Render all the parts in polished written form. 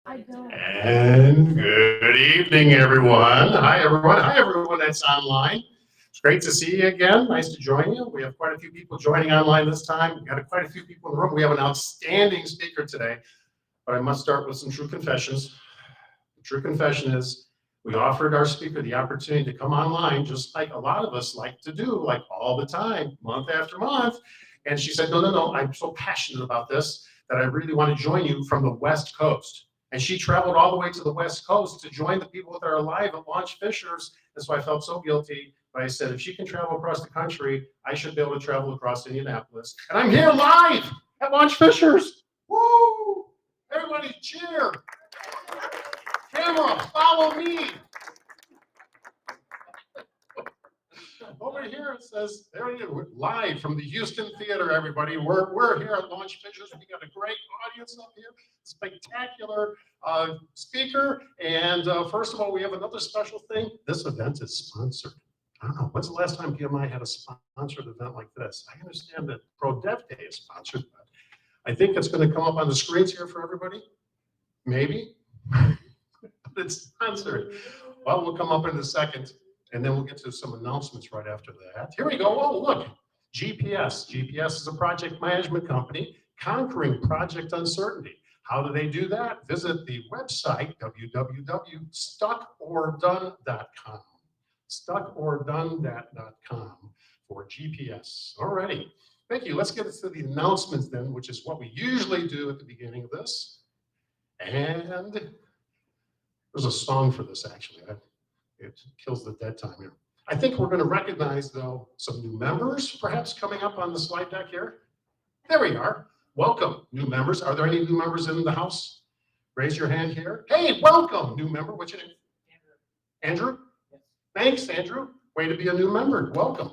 And good evening, everyone. Hi, everyone. Hi, everyone that's online. It's great to see you again. Nice to join you. We have quite a few people joining online this time. We've got quite a few people in the room. We have an outstanding speaker today, but I must start with some true confessions. The true confession is we offered our speaker the opportunity to come online, just like a lot of us like to do, like all the time, month after month. And she said, no, I'm so passionate about this that I really want to join you from the West Coast. And she traveled all the way to the West Coast to join the people that are live at Launch Fishers. And so I felt so guilty. But I said, if she can travel across the country, I should be able to travel across Indianapolis. And I'm here live at Launch Fishers. Woo! Everybody cheer. Camera, follow me. Over here it says, there it is, we're live from the Houston Theater, everybody. We're here at Launch Fishers. We got a great audience up here, spectacular speaker. And first of all, we have another special thing. This event is sponsored. I don't know, when's the last time PMI had a sponsored event like this? I understand that Pro Dev Day is sponsored, but I think it's going to come up on the screens here for everybody. Maybe. But it's sponsored. Well, we'll come up in a second. And then we'll get to some announcements right after that. Here we go. Oh, look, GPS. GPS is a project management company conquering project uncertainty. How do they do that? Visit the website, www.stuckordone.com. Stuckordone.com for GPS. All righty. Thank you. Let's get into the announcements then, which is what we usually do at the beginning of this. And there's a song for this, actually. It kills the dead time here. I think we're going to recognize, though, some new members, perhaps coming up on the slide deck here. There we are. Welcome, new members. Are there any new members in the house? Raise your hand here. Hey, welcome, new member. What's your name? Andrew. Andrew? Yes. Thanks, Andrew. Way to be a new member. Welcome.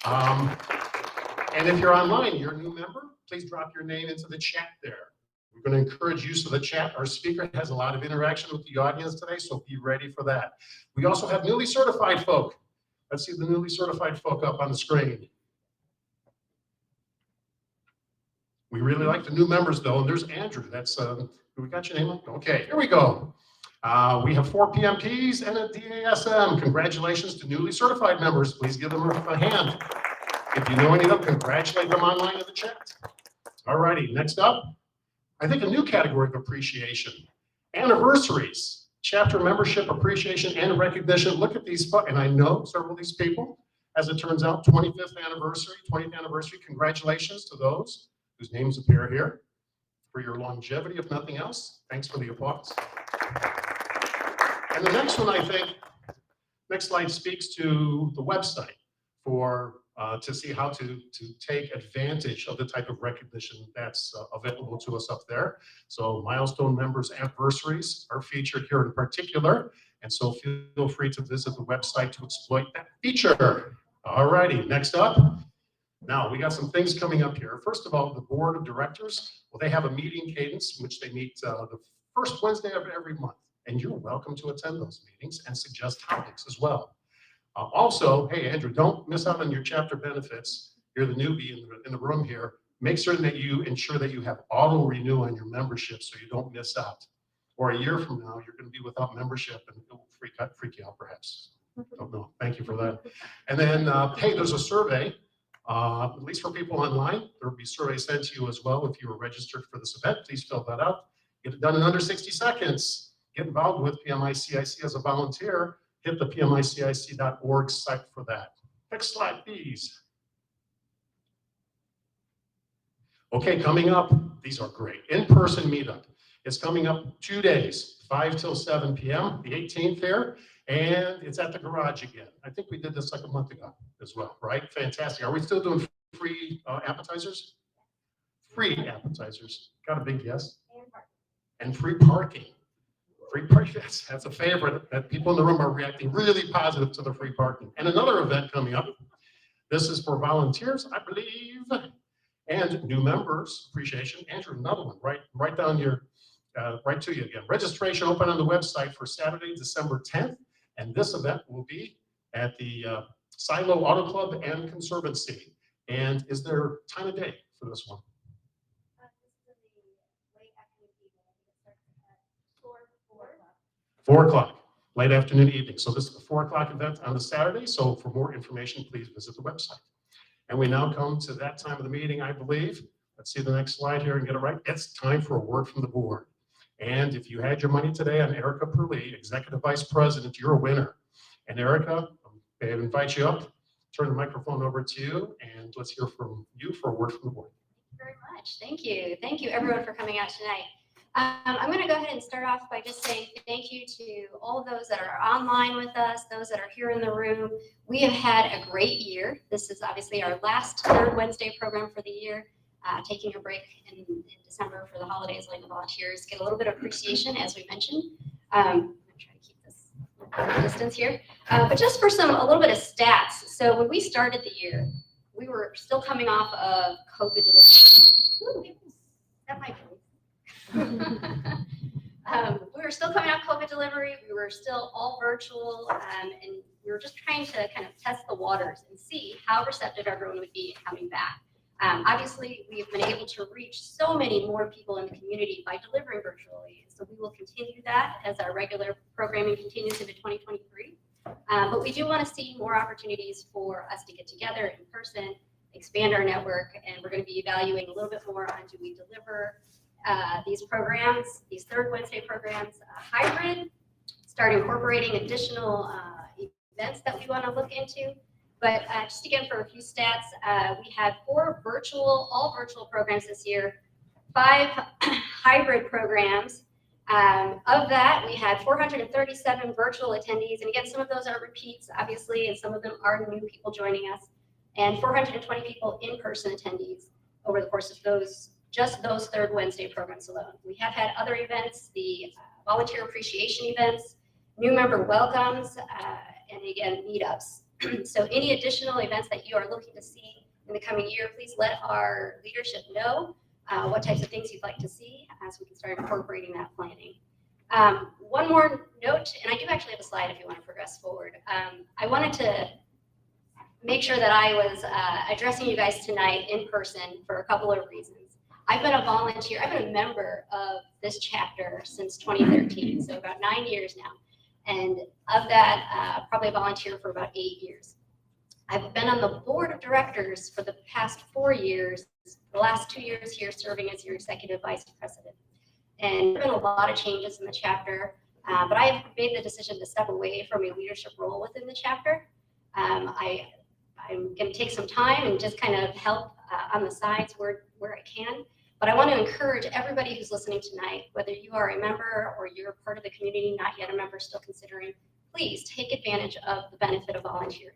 And if you're online, you're a new member, please drop your name into the chat there. We're going to encourage use of the chat. Our speaker has a lot of interaction with the audience today, so be ready for that. We also have newly certified folk. Let's see the newly certified folk up on the screen. We really like the new members, though, and there's Andrew. That's, we got your name up? Okay, here we go. We have 4 PMPs and a DASM. Congratulations to newly certified members. Please give them a hand. If you know any of them, congratulate them online in the chat. All righty, next up. I think a new category of appreciation, anniversaries, chapter membership appreciation and recognition. Look at these, and I know several of these people, as it turns out, 25th anniversary, 20th anniversary. Congratulations to those whose names appear here for your longevity, if nothing else. Thanks for the applause. And the next one, I think, next slide speaks to the website for to see how to take advantage of the type of recognition that's available to us up there. So milestone members' anniversaries are featured here in particular, and so feel free to visit the website to exploit that feature. All righty, next up. Now, we got some things coming up here. First of all, the board of directors, well, they have a meeting cadence, which they meet the first Wednesday of every month, and you're welcome to attend those meetings and suggest topics as well. Also, hey, Andrew, don't miss out on your chapter benefits. You're the newbie in the room here. Make certain that you ensure that you have auto renew on your membership so you don't miss out. Or a year from now, you're going to be without membership and it will freak you out perhaps. Don't know. Thank you for that. And then, hey, there's a survey, at least for people online. There will be a survey sent to you as well if you were registered for this event. Please fill that out. Get it done in under 60 seconds. Get involved with PMI CIC as a volunteer. Hit the PMICIC.org site for that. Next slide, please. Okay, coming up, these are great. In-person meetup. It's coming up 2 days, 5 till 7 p.m., the 18th here, and it's at the garage again. I think we did this like a month ago as well, right? Fantastic. Are we still doing free appetizers? Free appetizers. Got a big yes? And free parking. Free parking, that's a favorite. That people in the room are reacting really positive to the free parking. And another event coming up. This is for volunteers, I believe, and new members. Appreciation. Andrew, another one. Right down your, right to you again. Registration open on the website for Saturday, December 10th, and this event will be at the Silo Auto Club and Conservancy. And is there time of day for this one? 4 o'clock, late afternoon, evening. So this is a 4 o'clock event on the Saturday. So for more information, please visit the website. And we now come to that time of the meeting, I believe. Let's see the next slide here and get it right. It's time for a word from the board. And if you had your money today on Erica Purley, Executive Vice President, you're a winner. And Erica, I invite you up, turn the microphone over to you, and let's hear from you for a word from the board. Thank you very much. Thank you. Thank you, everyone, for coming out tonight. I'm going to go ahead and start off by just saying thank you to all of those that are online with us, those that are here in the room. We have had a great year. This is obviously our last third Wednesday program for the year. Taking a break in December for the holidays, letting the volunteers get a little bit of appreciation, as we mentioned. I'm going to try to keep this distance here. But just for a little bit of stats. So when we started the year, we were still coming off of COVID delivery. That might be. We were still coming out COVID delivery. We were still all virtual, and we were just trying to kind of test the waters and see how receptive everyone would be coming back. Obviously, we've been able to reach so many more people in the community by delivering virtually. So we will continue that as our regular programming continues into 2023. But we do want to see more opportunities for us to get together in person, expand our network, and we're going to be evaluating a little bit more on do we deliver these programs, these third Wednesday programs, hybrid, start incorporating additional events that we want to look into. But just again, for a few stats, we had 4 all virtual programs this year, 5 hybrid programs. Of that, we had 437 virtual attendees. And again, some of those are repeats, obviously, and some of them are new people joining us. And 420 people in-person attendees over the course of just those third Wednesday programs alone. We have had other events, the volunteer appreciation events, new member welcomes, and again, meetups. So any additional events that you are looking to see in the coming year, please let our leadership know what types of things you'd like to see as we can start incorporating that planning. One more note, and I do actually have a slide if you want to progress forward. I wanted to make sure that I was addressing you guys tonight in person for a couple of reasons. I've been a volunteer, I've been a member of this chapter since 2013, so about 9 years now. And of that, probably a volunteer for about 8 years. I've been on the board of directors for the past 4 years, the last 2 years here serving as your executive vice president. And there have been a lot of changes in the chapter, but I have made the decision to step away from a leadership role within the chapter. I'm going to take some time and just kind of help on the sides where I can. But I want to encourage everybody who's listening tonight, whether you are a member or you're part of the community, not yet a member, still considering, please take advantage of the benefit of volunteering.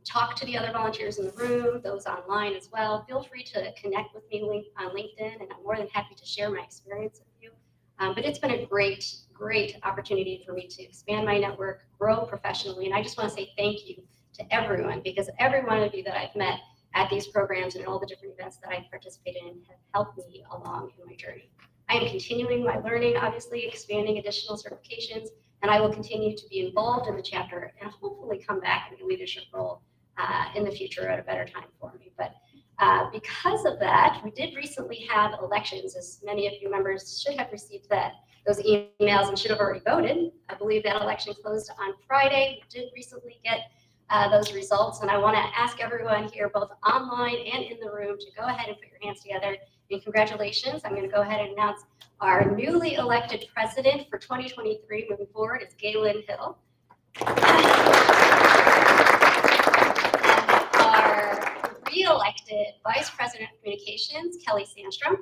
Talk to the other volunteers in the room, those online as well. Feel free to connect with me on LinkedIn, and I'm more than happy to share my experience with you. But it's been a great, great opportunity for me to expand my network, grow professionally, and I just want to say thank you to everyone, because every one of you that I've met at these programs and all the different events that I've participated in have helped me along in my journey. I am continuing my learning, obviously expanding additional certifications, and I will continue to be involved in the chapter and hopefully come back in a leadership role in the future at a better time for me. But because of that, we did recently have elections, as many of you members should have received those emails and should have already voted. I believe that election closed on Friday. We did recently get those results, and I want to ask everyone here, both online and in the room, to go ahead and put your hands together. And congratulations, I'm going to go ahead and announce our newly elected president for 2023 moving forward is Galen Hill. And our re-elected vice president of communications, Kelly Sandstrom.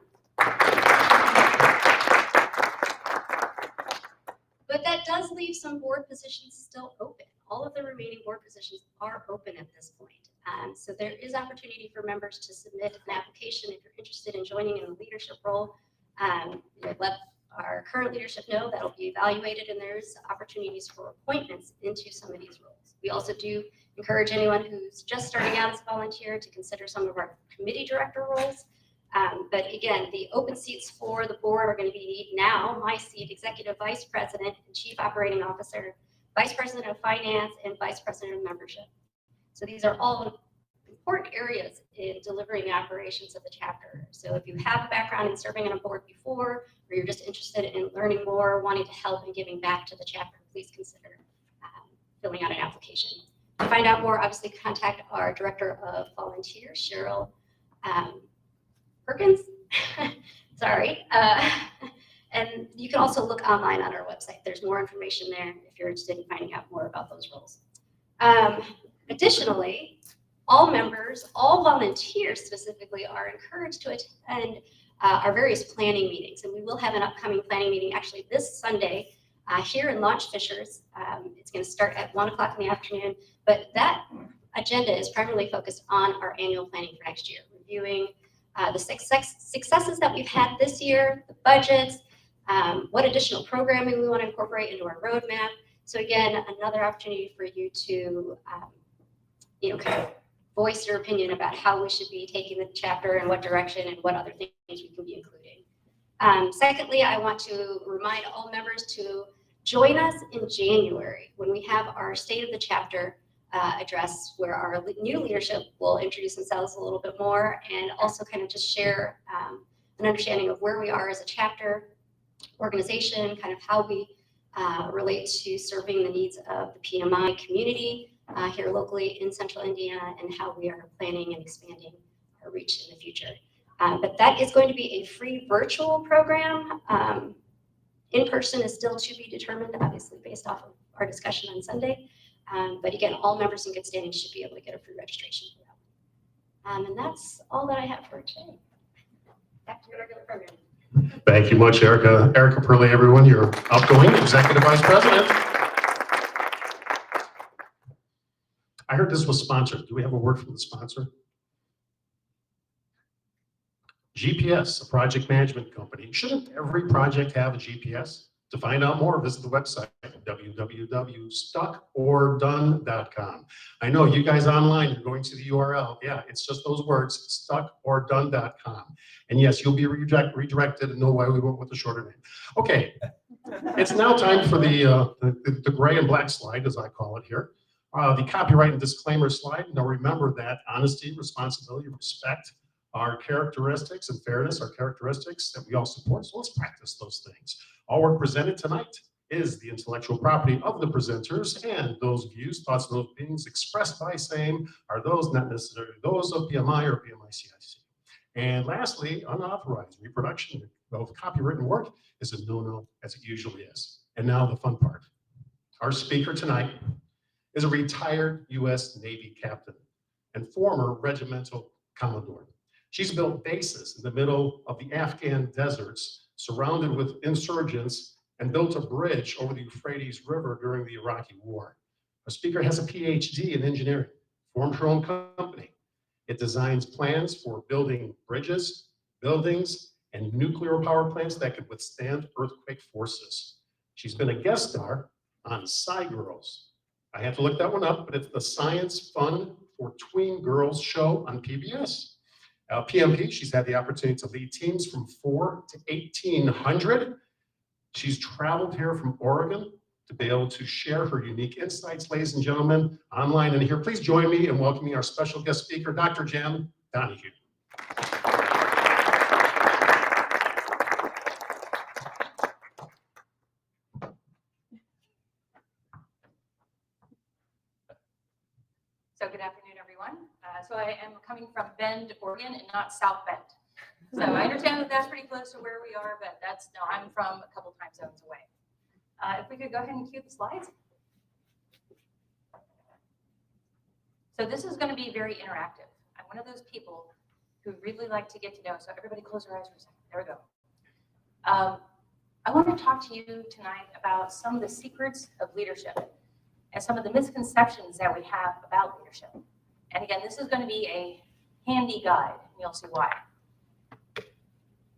But that does leave some board positions still open. All of the remaining board positions are open at this point. So there is opportunity for members to submit an application if you're interested in joining in a leadership role. Let our current leadership know that'll be evaluated, and there's opportunities for appointments into some of these roles. We also do encourage anyone who's just starting out as a volunteer to consider some of our committee director roles. But again, the open seats for the board are going to be now my seat, executive vice president and chief operating officer, vice president of finance, and vice president of membership. So these are all important areas in delivering the operations of the chapter. So if you have a background in serving on a board before, or or you're just interested in learning more, wanting to help and giving back to the chapter, please consider filling out an application. To find out more, obviously contact our Director of Volunteers, Cheryl Perkins. Sorry. And you can also look online on our website. There's more information there if you're interested in finding out more about those roles. Additionally, all members, all volunteers specifically, are encouraged to attend our various planning meetings. And we will have an upcoming planning meeting actually this Sunday here in Launch Fishers. It's going to start at 1 o'clock in the afternoon, but that agenda is primarily focused on our annual planning for next year, reviewing the successes that we've had this year, the budgets, what additional programming we want to incorporate into our roadmap. So again, another opportunity for you to, kind of voice your opinion about how we should be taking the chapter and what direction and what other things we can be including. Secondly, I want to remind all members to join us in January when we have our State of the Chapter address, where our new leadership will introduce themselves a little bit more and also kind of just share an understanding of where we are as a chapter organization, kind of how we relate to serving the needs of the PMI community here locally in Central Indiana, and how we are planning and expanding our reach in the future. But that is going to be a free virtual program. In person is still to be determined, obviously based off of our discussion on Sunday. But again, all members in good standing should be able to get a free registration for that. And that's all that I have for today. Back to your regular program. Thank you much, Erica. Erica Perley, everyone, your outgoing Executive Vice President. I heard this was sponsored. Do we have a word from the sponsor? GPS, a project management company. Shouldn't every project have a GPS? To find out more, visit the website, www.stuckordone.com. I know you guys online are going to the URL. Yeah, it's just those words, stuckordone.com. And yes, you'll be redirected and know why we went with the shorter name. Okay, it's now time for the gray and black slide, as I call it here. The copyright and disclaimer slide. Now remember that honesty, responsibility, respect are characteristics, and fairness are characteristics that we all support. So let's practice those things. All work presented tonight is the intellectual property of the presenters, and those views, thoughts, and opinions expressed by same are those not necessarily those of PMI or PMI-CIC. And lastly, unauthorized reproduction of copywritten work is a no-no, as it usually is. And now the fun part. Our speaker tonight is a retired U.S. Navy captain and former regimental commodore. She's built bases in the middle of the Afghan deserts, surrounded with insurgents, and built a bridge over the Euphrates River during the Iraqi War. Our speaker has a PhD in engineering, formed her own company. It designs plans for building bridges, buildings, and nuclear power plants that could withstand earthquake forces. She's been a guest star on Sci Girls. I had to look that one up, but it's the Science Fun for Tween Girls show on PBS. PMP, she's had the opportunity to lead teams from 4 to 1,800. She's traveled here from Oregon to be able to share her unique insights, ladies and gentlemen, online and here. Please join me in welcoming our special guest speaker, Dr. Jen Donahue. So good afternoon, everyone. So I am coming from Bend, Oregon, and not South Bend. So I understand that that's pretty close to where we are, but I'm from a couple time zones away. If we could go ahead and cue the slides. So this is going to be very interactive. I'm one of those people who really like to get to know. So everybody close your eyes for a second. There we go. I want to talk to you tonight about some of the secrets of leadership and some of the misconceptions that we have about leadership. And again, this is going to be a handy guide, and you'll see why.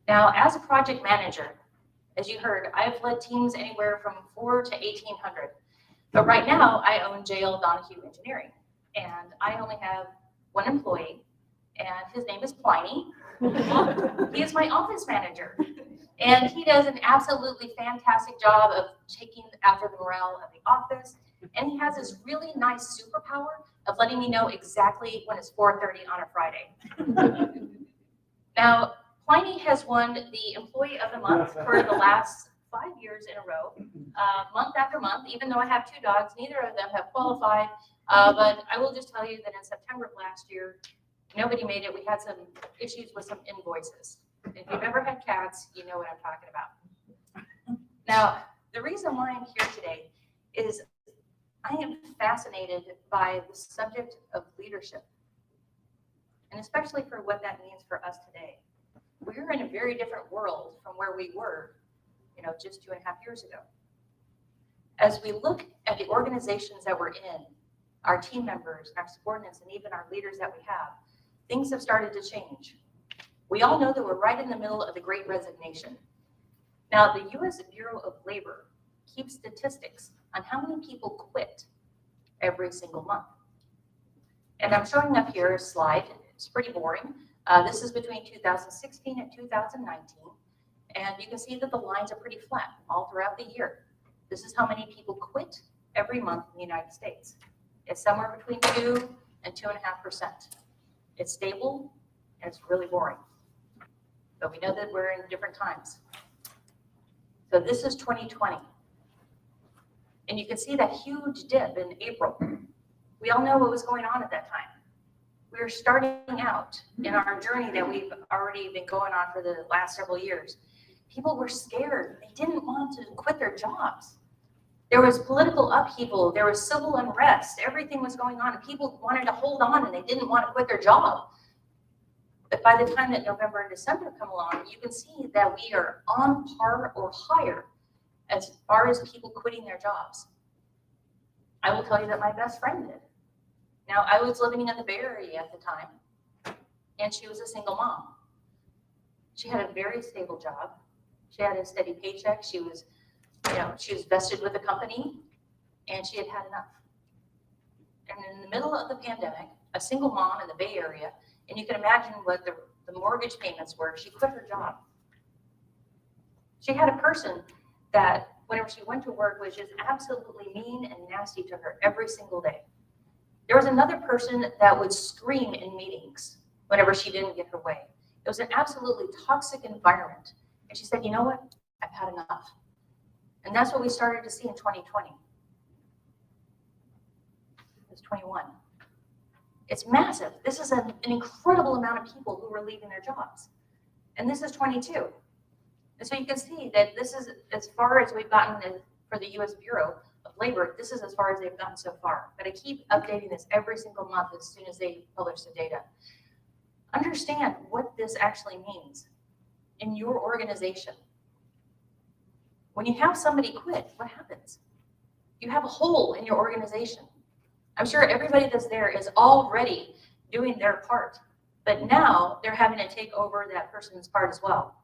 Now, as a project manager, as you heard, I've led teams anywhere from 4 to 1,800. But right now, I own JL Donahue Engineering, and I only have one employee, and his name is Pliny. He is my office manager, and he does an absolutely fantastic job of taking after the morale of the office. And he has this really nice superpower of letting me know exactly when it's 4:30 on a Friday. Now, Pliny has won the Employee of the Month for the last 5 years in a row, month after month. Even though I have 2 dogs, neither of them have qualified. But I will just tell you that in September of last year, nobody made it. We had some issues with some invoices. If you've ever had cats, you know what I'm talking about. Now, the reason why I'm here today is I am fascinated by the subject of leadership, and especially for what that means for us today. We're in a very different world from where we were, just 2.5 years ago. As we look at the organizations that we're in, our team members, our subordinates, and even our leaders that we have, things have started to change. We all know that we're right in the middle of the Great Resignation. Now, the U.S. Bureau of Labor keeps statistics on how many people quit every single month. And I'm showing up here a slide. It's pretty boring. This is between 2016 and 2019. And you can see that the lines are pretty flat all throughout the year. This is how many people quit every month in the United States. It's somewhere between 2 and 2.5%. It's stable and it's really boring. But we know that we're in different times. So this is 2020. And you can see that huge dip in April. We all know what was going on at that time. We were starting out in our journey that we've already been going on for the last several years. People were scared. They didn't want to quit their jobs. There was political upheaval. There was civil unrest. Everything was going on. And people wanted to hold on and they didn't want to quit their job. But by the time that November and December come along, you can see that we are on par or higher as far as people quitting their jobs. I will tell you that my best friend did. Now, I was living in the Bay Area at the time, and she was a single mom. She had a very stable job. She had a steady paycheck. She was vested with the company, and she had had enough. And in the middle of the pandemic, a single mom in the Bay Area, and you can imagine what the mortgage payments were, she quit her job. She had a person that, whenever she went to work, was just absolutely mean and nasty to her every single day. There was another person that would scream in meetings whenever she didn't get her way. It was an absolutely toxic environment. And she said, you know what? I've had enough. And that's what we started to see in 2020. It was 21. It's massive. This is an incredible amount of people who were leaving their jobs. And this is 22. And so you can see that this is as far as we've gotten for the U.S. Bureau of Labor. This is as far as they've gotten so far. But I keep updating this every single month as soon as they publish the data. Understand what this actually means in your organization. When you have somebody quit, what happens? You have a hole in your organization. I'm sure everybody that's there is already doing their part, but now they're having to take over that person's part as well.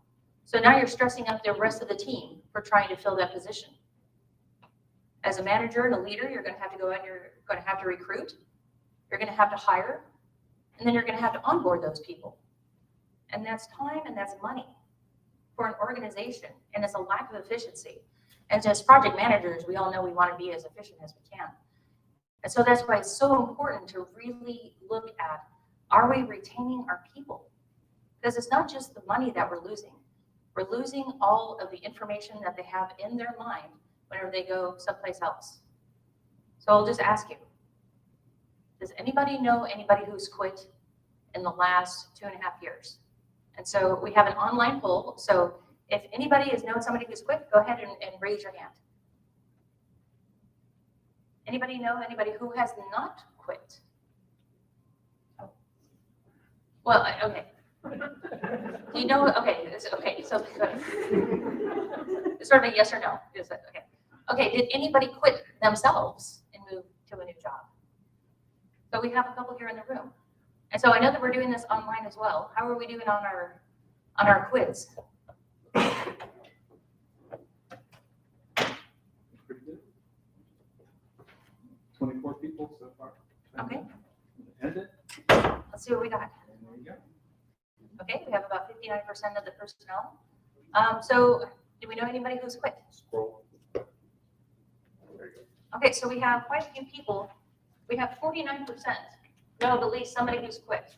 So now you're stressing out the rest of the team for trying to fill that position. As a manager and a leader, you're going to have to go out, you're going to have to recruit, you're going to have to hire, and then you're going to have to onboard those people. And that's time and that's money for an organization, and it's a lack of efficiency. And as project managers, we all know we want to be as efficient as we can. And so that's why it's so important to really look at, are we retaining our people? Because it's not just the money that we're losing. We're losing all of the information that they have in their mind whenever they go someplace else. So I'll just ask you, does anybody know anybody who's quit in the last 2.5 years? And so we have an online poll. So if anybody has known somebody who's quit, go ahead and raise your hand. Anybody know anybody who has not quit? Well, okay. Do you know? Okay, okay. So it's sort of a yes or no. Is it okay? Okay. Did anybody quit themselves and move to a new job? So we have a couple here in the room, and so I know that we're doing this online as well. How are we doing on our quiz? Pretty good. 24 people so far. Okay. End it. Let's see what we got. And there you go. Okay, we have about 59% of the personnel. So do we know anybody who's quit? Scroll. There you go. Okay, so we have quite a few people. We have 49% know of at least somebody who's quit.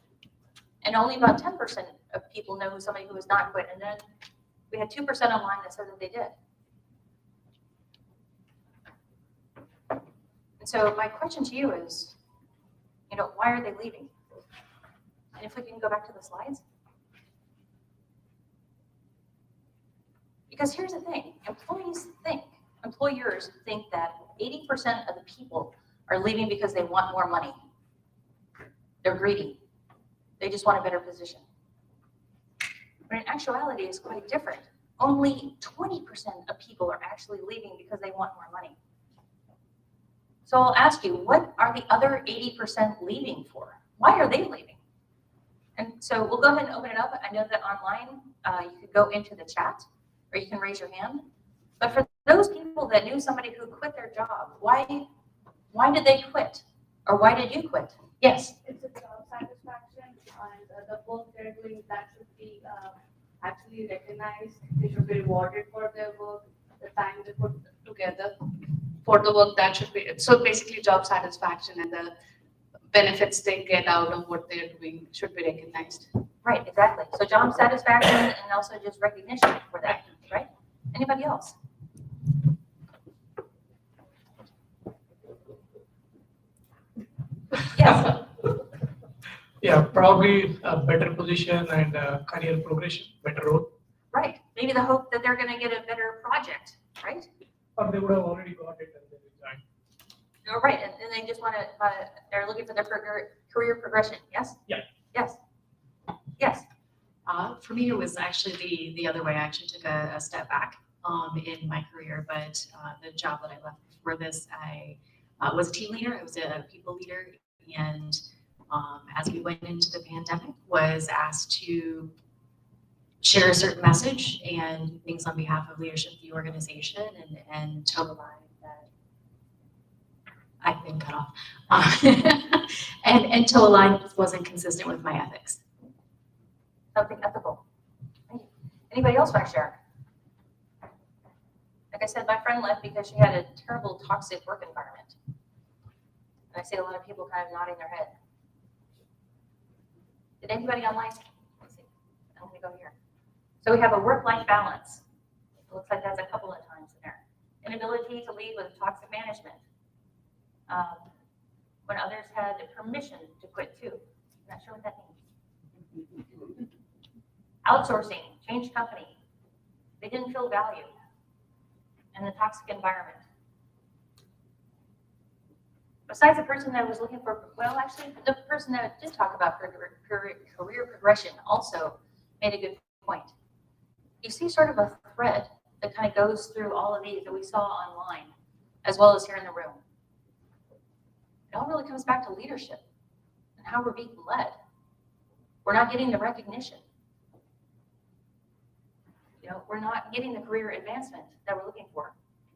And only about 10% of people know somebody who has not quit. And then we had 2% online that said that they did. And so my question to you is, why are they leaving? And if we can go back to the slides. Because here's the thing, employers think that 80% of the people are leaving because they want more money. They're greedy. They just want a better position. But in actuality, it's quite different. Only 20% of people are actually leaving because they want more money. So I'll ask you, what are the other 80% leaving for? Why are they leaving? And so we'll go ahead and open it up. I know that online, you could go into the chat or you can raise your hand. But for those people that knew somebody who quit their job, why did they quit? Or why did you quit? Yes? It's a job satisfaction, and the work they're doing, that should be actually recognized. They should be rewarded for their work, the time they put together for the work. That should be, so basically job satisfaction and the benefits they get out of what they're doing should be recognized. Right, exactly. So job satisfaction and also just recognition for that, right? Anybody else? Yes. Yeah, probably a better position and career progression, better role. Right. Maybe the hope that they're going to get a better project, right? Or they would have already got it and they resigned. No, right. And they just want to, they're looking for their career progression. Yes? Yeah. Yes. Yes. For me, it was actually the other way. I actually took a step back in my career, but the job that I left before this, I was a team leader. I was a people leader, and as we went into the pandemic, was asked to share a certain message and things on behalf of leadership of the organization, and toe the line that I've been cut off, and toe a line wasn't consistent with my ethics. Something ethical. Anybody else want to share? Like I said, my friend left because she had a terrible toxic work environment. And I see a lot of people kind of nodding their head. Did anybody online? Let's see. I'm going to go here. So we have a work-life balance. It looks like that's a couple of times in there. Inability to lead with toxic management. When others had permission to quit too. I'm not sure what that means. Outsourcing, change company. They didn't feel valued. And the toxic environment. Besides the person that was looking for, well, actually, the person that did talk about career progression also made a good point. You see sort of a thread that kind of goes through all of these that we saw online, as well as here in the room. It all really comes back to leadership and how we're being led. We're not getting the recognition. We're not getting the career advancement that we're looking for.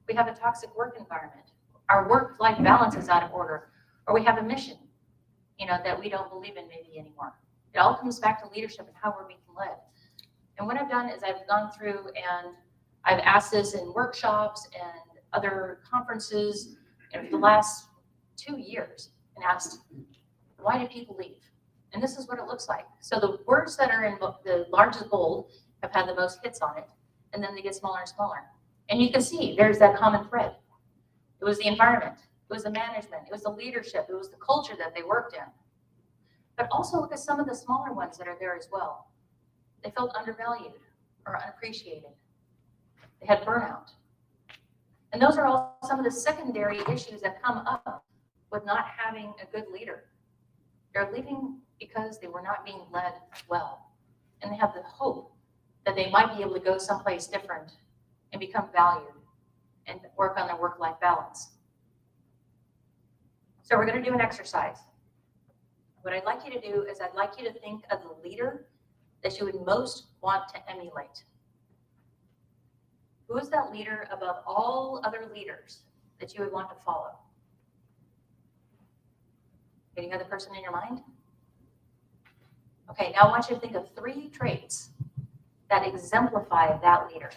We have a toxic work environment. Our work-life balance is out of order, or we have a mission, that we don't believe in maybe anymore. It all comes back to leadership and how we're being led. And what I've done is I've gone through and I've asked this in workshops and other conferences for the last 2 years and asked, why do people leave? And this is what it looks like. So the words that are in the largest bold have had the most hits on it, and then they get smaller and smaller. And you can see there's that common thread. It was the environment, it was the management, it was the leadership, it was the culture that they worked in. But also look at some of the smaller ones that are there as well. They felt undervalued or unappreciated. They had burnout. And those are all some of the secondary issues that come up with not having a good leader. They're leaving because they were not being led well. And they have the hope that they might be able to go someplace different and become valued and work on their work-life balance. So we're going to do an exercise. What I'd like you to do is I'd like you to think of the leader that you would most want to emulate. Who is that leader above all other leaders that you would want to follow? Any other person in your mind? Okay, now I want you to think of 3 traits that exemplify that leader.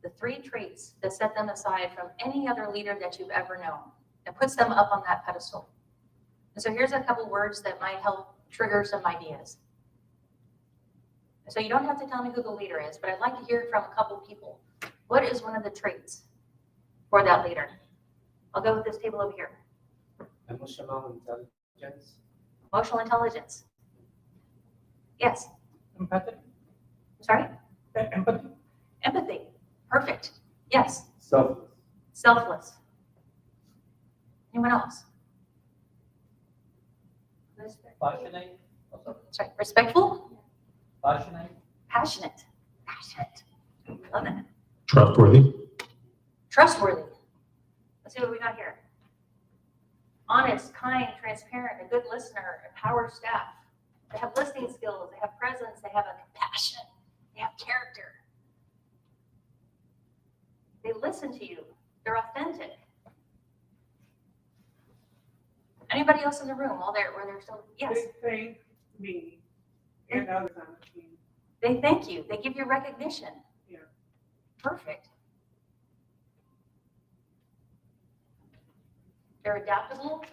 The 3 traits that set them aside from any other leader that you've ever known and puts them up on that pedestal. And so here's a couple words that might help trigger some ideas. So you don't have to tell me who the leader is, but I'd like to hear it from a couple people. What is one of the traits for that leader? I'll go with this table over here. Emotional intelligence. Emotional intelligence. Yes, Empathy, sorry? empathy, Empathy. Perfect. Yes, Selfless. selfless. Anyone else? Passionate. Sorry, respectful? Passionate. Passionate. Passionate. Love that. Trustworthy. Trustworthy. Let's see what we got here. Honest, kind, transparent, a good listener, empowered staff. They have listening skills, they have presence, they have a compassion, they have character. They listen to you, they're authentic. Anybody else in the room, all there, where they're still, yes, They thank me and others on the team. they thank you, they give you recognition. Yeah. Perfect. They're adaptable,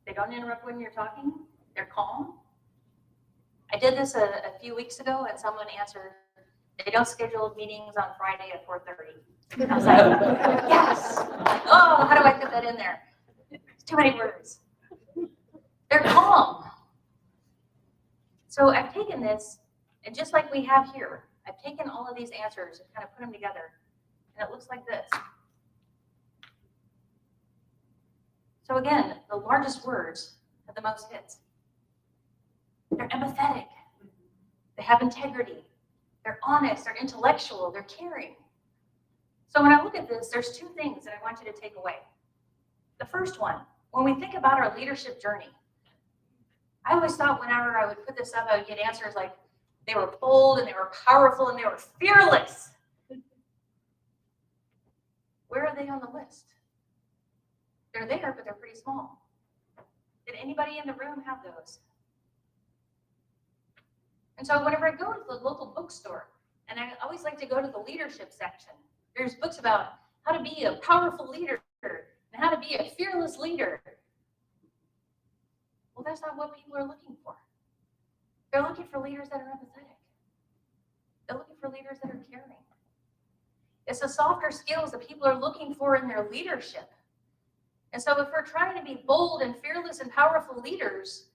they don't interrupt when you're talking, they're calm. I did this a few weeks ago and someone answered, they don't schedule meetings on Friday at 4:30. I was like, yes. Oh, how do I put that in there? It's too many words. They're calm. So I've taken this, and just like we have here, I've taken all of these answers and kind of put them together, and it looks like this. So again, the largest words have the most hits. They're empathetic. They have integrity. They're honest. They're intellectual. They're caring. So when I look at this, there's two things that I want you to take away. The first one, when we think about our leadership journey, I always thought whenever I would put this up, I would get answers like they were bold and they were powerful and they were fearless. Where are they on the list? They're there, but they're pretty small. Did anybody in the room have those? And so whenever I go to the local bookstore, and I always like to go to the leadership section, there's books about how to be a powerful leader and how to be a fearless leader. Well, that's not what people are looking for. They're looking for leaders that are empathetic. They're looking for leaders that are caring. It's the softer skills that people are looking for in their leadership. And so if we're trying to be bold and fearless and powerful leaders,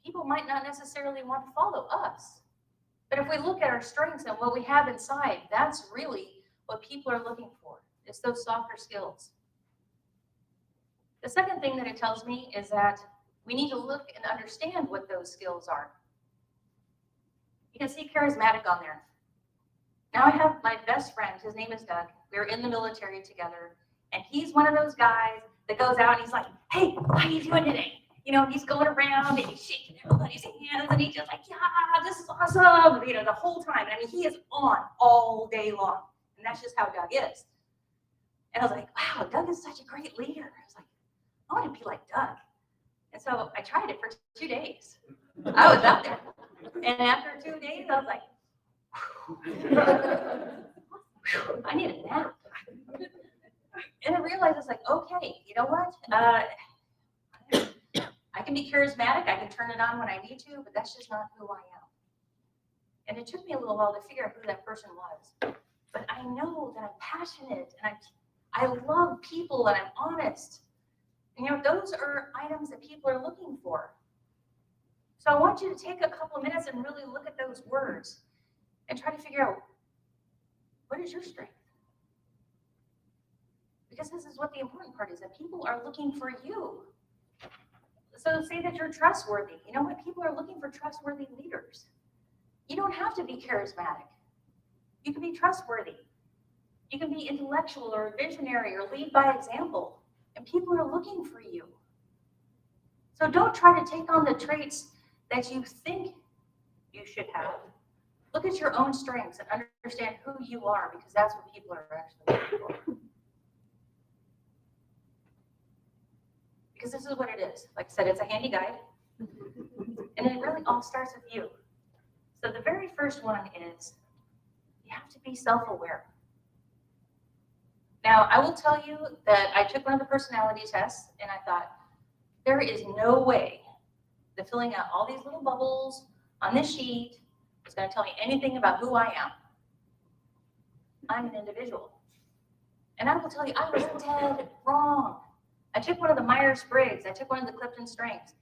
people might not necessarily want to follow us. But if we look at our strengths and what we have inside, that's really what people are looking for. It's those softer skills. The second thing that it tells me is that we need to look and understand what those skills are. You can see charismatic on there. Now I have my best friend, his name is Doug. We were in the military together, and he's one of those guys that goes out and he's like, hey, how you doing today? You know, he's going around and he's shaking everybody's hands and he's just like, yeah, this is awesome, you know, the whole time. And I mean, he is on all day long. And that's just how Doug is. And I was like, wow, Doug is such a great leader. I was like, I want to be like Doug. And so I tried it for 2 days. I was out there. And after 2 days, I was like, I need a nap. And I realized it's like, okay, you know what? I can be charismatic, I can turn it on when I need to, but that's just not who I am. And it took me a little while to figure out who that person was. But I know that I'm passionate and I love people and I'm honest. And, you know, those are items that people are looking for. So I want you to take a couple of minutes and really look at those words and try to figure out, what is your strength? Because this is what the important part is, that people are looking for you. So say that you're trustworthy. You know what? People are looking for trustworthy leaders. You don't have to be charismatic. You can be trustworthy. You can be intellectual or visionary or lead by example. And people are looking for you. So don't try to take on the traits that you think you should have. Look at your own strengths and understand who you are, because that's what people are actually looking for. Because this is what it is. Like I said, it's a handy guide. And it really all starts with you. So the very first one is you have to be self-aware. Now, I will tell you that I took one of the personality tests and I thought, there is no way that filling out all these little bubbles on this sheet is going to tell me anything about who I am. I'm an individual. And I will tell you, I was dead wrong. I took one of the Myers-Briggs. I took one of the Clifton Strengths.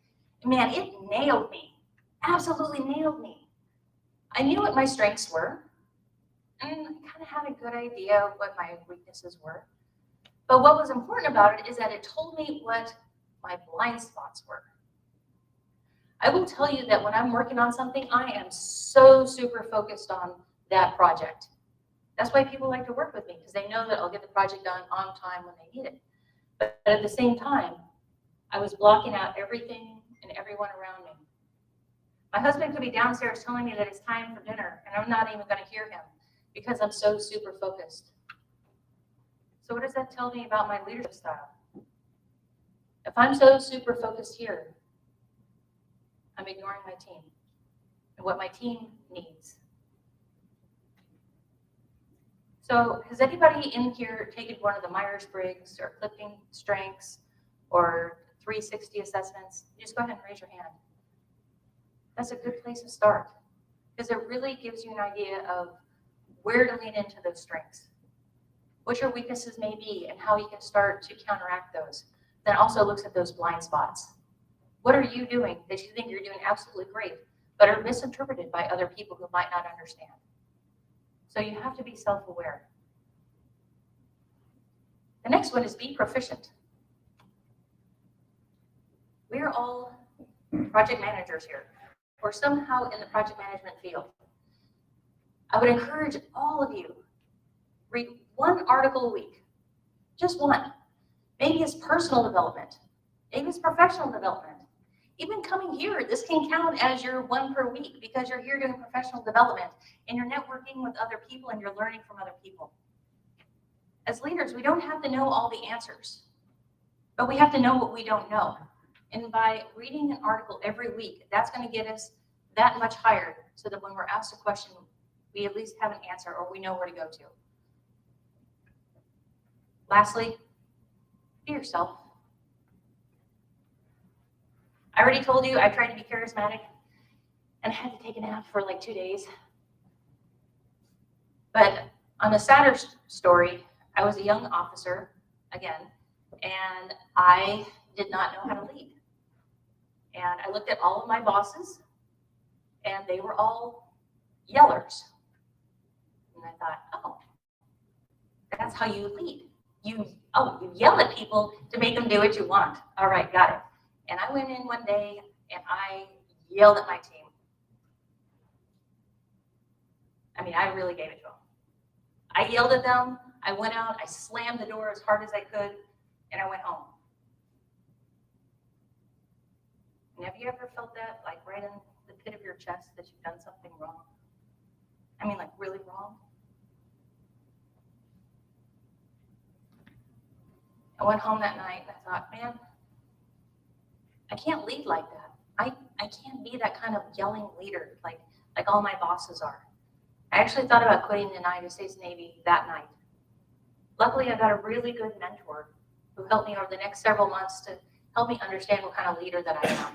And man, it nailed me. Absolutely nailed me. I knew what my strengths were. And I kind of had a good idea of what my weaknesses were. But what was important about it is that it told me what my blind spots were. I will tell you that when I'm working on something, I am so super focused on that project. That's why people like to work with me, because they know that I'll get the project done on time when they need it. But at the same time, I was blocking out everything and everyone around me. My husband could be downstairs telling me that it's time for dinner, and I'm not even going to hear him because I'm so super focused. So what does that tell me about my leadership style? If I'm so super focused here, I'm ignoring my team and what my team needs. So has anybody in here taken one of the Myers-Briggs or Clifton Strengths or 360 assessments? Just go ahead and raise your hand. That's a good place to start because it really gives you an idea of where to lean into those strengths, what your weaknesses may be, and how you can start to counteract those. Then also looks at those blind spots. What are you doing that you think you're doing absolutely great, but are misinterpreted by other people who might not understand? So you have to be self-aware. The next one is be proficient. We are all project managers here, or somehow in the project management field. I would encourage all of you, read one article a week, just one. Maybe it's personal development, maybe it's professional development. Even coming here, this can count as your one per week because you're here doing professional development and you're networking with other people and you're learning from other people. As leaders, we don't have to know all the answers, but we have to know what we don't know. And by reading an article every week, that's going to get us that much higher so that when we're asked a question, we at least have an answer or we know where to go to. Lastly, be yourself. I already told you I tried to be charismatic and I had to take a nap for like 2 days. But on a sadder story, I was a young officer again, and I did not know how to lead. And I looked at all of my bosses and they were all yellers. And I thought, oh, that's how you lead. You yell at people to make them do what you want. All right, got it. And I went in one day and I yelled at my team. I mean, I really gave it to them. I yelled at them. I went out, I slammed the door as hard as I could, and I went home. And have you ever felt that, like right in the pit of your chest, that you've done something wrong? I mean, like really wrong? I went home that night and I thought, man, I can't lead like that. I can't be that kind of yelling leader like all my bosses are. I actually thought about quitting the United States Navy that night. Luckily, I got a really good mentor who helped me over the next several months to help me understand what kind of leader that I am.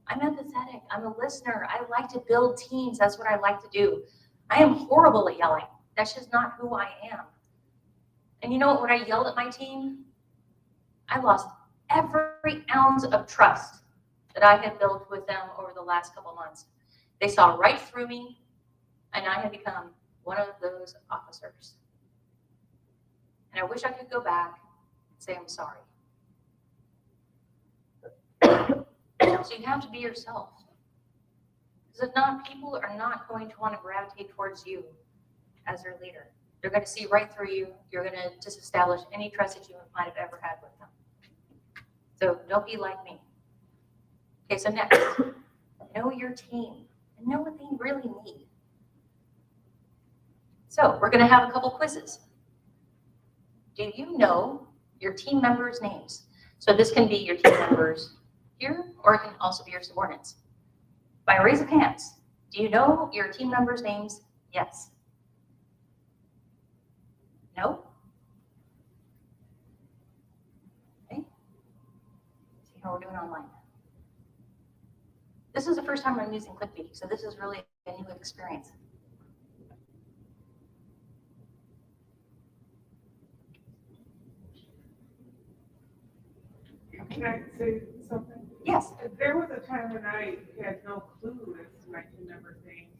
I'm empathetic. I'm a listener. I like to build teams. That's what I like to do. I am horrible at yelling. That's just not who I am. And you know what? When I yelled at my team, I lost every ounce of trust that I had built with them over the last couple months. They saw right through me, and I had become one of those officers. And I wish I could go back and say I'm sorry. So you have to be yourself. Because if not, people are not going to want to gravitate towards you as their leader. They're going to see right through you. You're going to disestablish any trust that you might have ever had with them. So don't be like me. Okay, so next, know your team and know what they really need. So we're going to have a couple quizzes. Do you know your team members' names? So this can be your team members here, or it can also be your subordinates. By a raise of hands, do you know your team members' names? Yes. No? Okay. See how we're doing online. This is the first time I'm using ClickBee, so this is really a new experience. Can I say something? Yes. There was a time when I had no clue as to my team member things,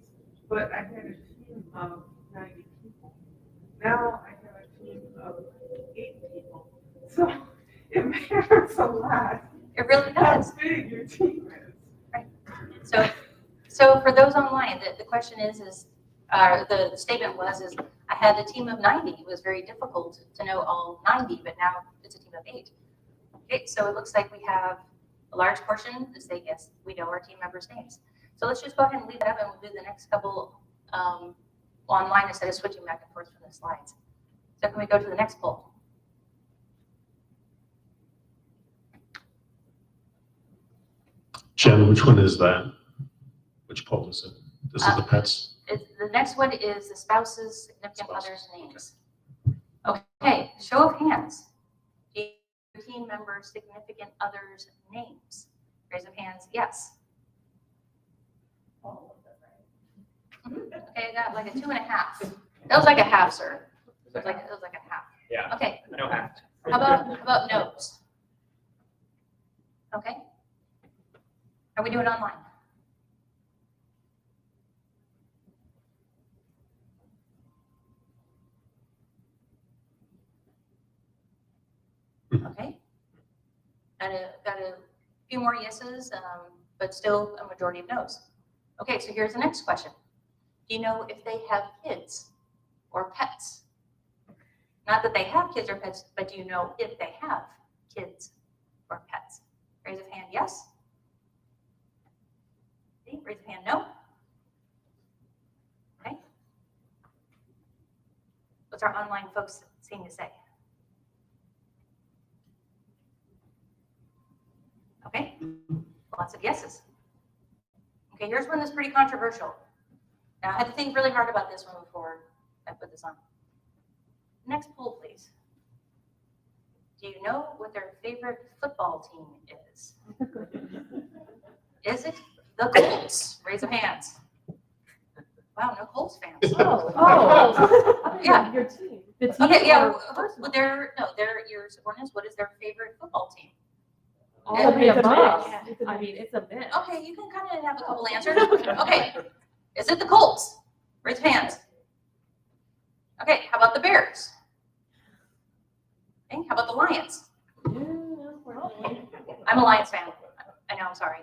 but I had a team of 90 people. Now I have a team of 8 people. So it matters a lot It really how does. big your team is. So for those online, the question is the statement was, I had a team of 90. It was very difficult to know all 90, but now it's a team of 8. Okay, so it looks like we have a large portion that say, yes, we know our team members' names. So let's just go ahead and leave that up and we'll do the next couple online instead of switching back and forth from the slides. So can we go to the next poll? Jen, which one is that? Which poll is it? This is the pets? The next one is the spouse's significant other's names. Okay, show of hands. Do your team members' significant other's names? Raise of hands, yes. Okay, I got like a 2.5. That was like a half, sir. It was like a half. Yeah. Okay, I don't have to. how about no's? Okay. Are we doing online? Okay. Got a few more yeses, but still a majority of no's. Okay, so here's the next question. Do you know if they have kids or pets? Not that they have kids or pets, but do you know if they have kids or pets? Raise of hand, yes. Okay, raise of hand, no. Okay. What's our online folks seem to say? Okay, lots of yeses. Okay, here's one that's pretty controversial. Now, I had to think really hard about this one before I put this on. Next poll, please. Do you know what their favorite football team is? Is it the Colts? Raise of hands. Wow, no Colts fans. Yeah. Your team. The team. Okay, yeah, or personal? your subordinates, what is their favorite football team? All of the It's a above. mix. I mean, it's a mix. Okay, you can kind of have a couple answers. Okay, is it the Colts? Raise of hands. Okay, how about the Bears? Okay, how about the Lions? I'm a Lions fan. I know, I'm sorry.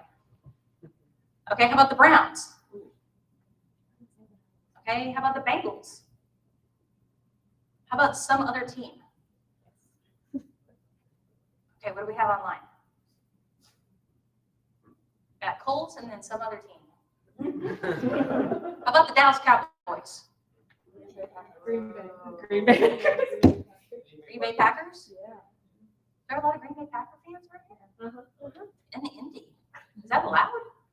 Okay, how about the Browns? Okay, how about the Bengals? How about some other team? Okay, what do we have online? Got Colts and then some other team. How about the Dallas Cowboys? Green Bay. Green Bay. Green Bay Packers? Yeah. There are a lot of Green Bay Packer fans right here. Uh-huh. In the Indy. Is that allowed?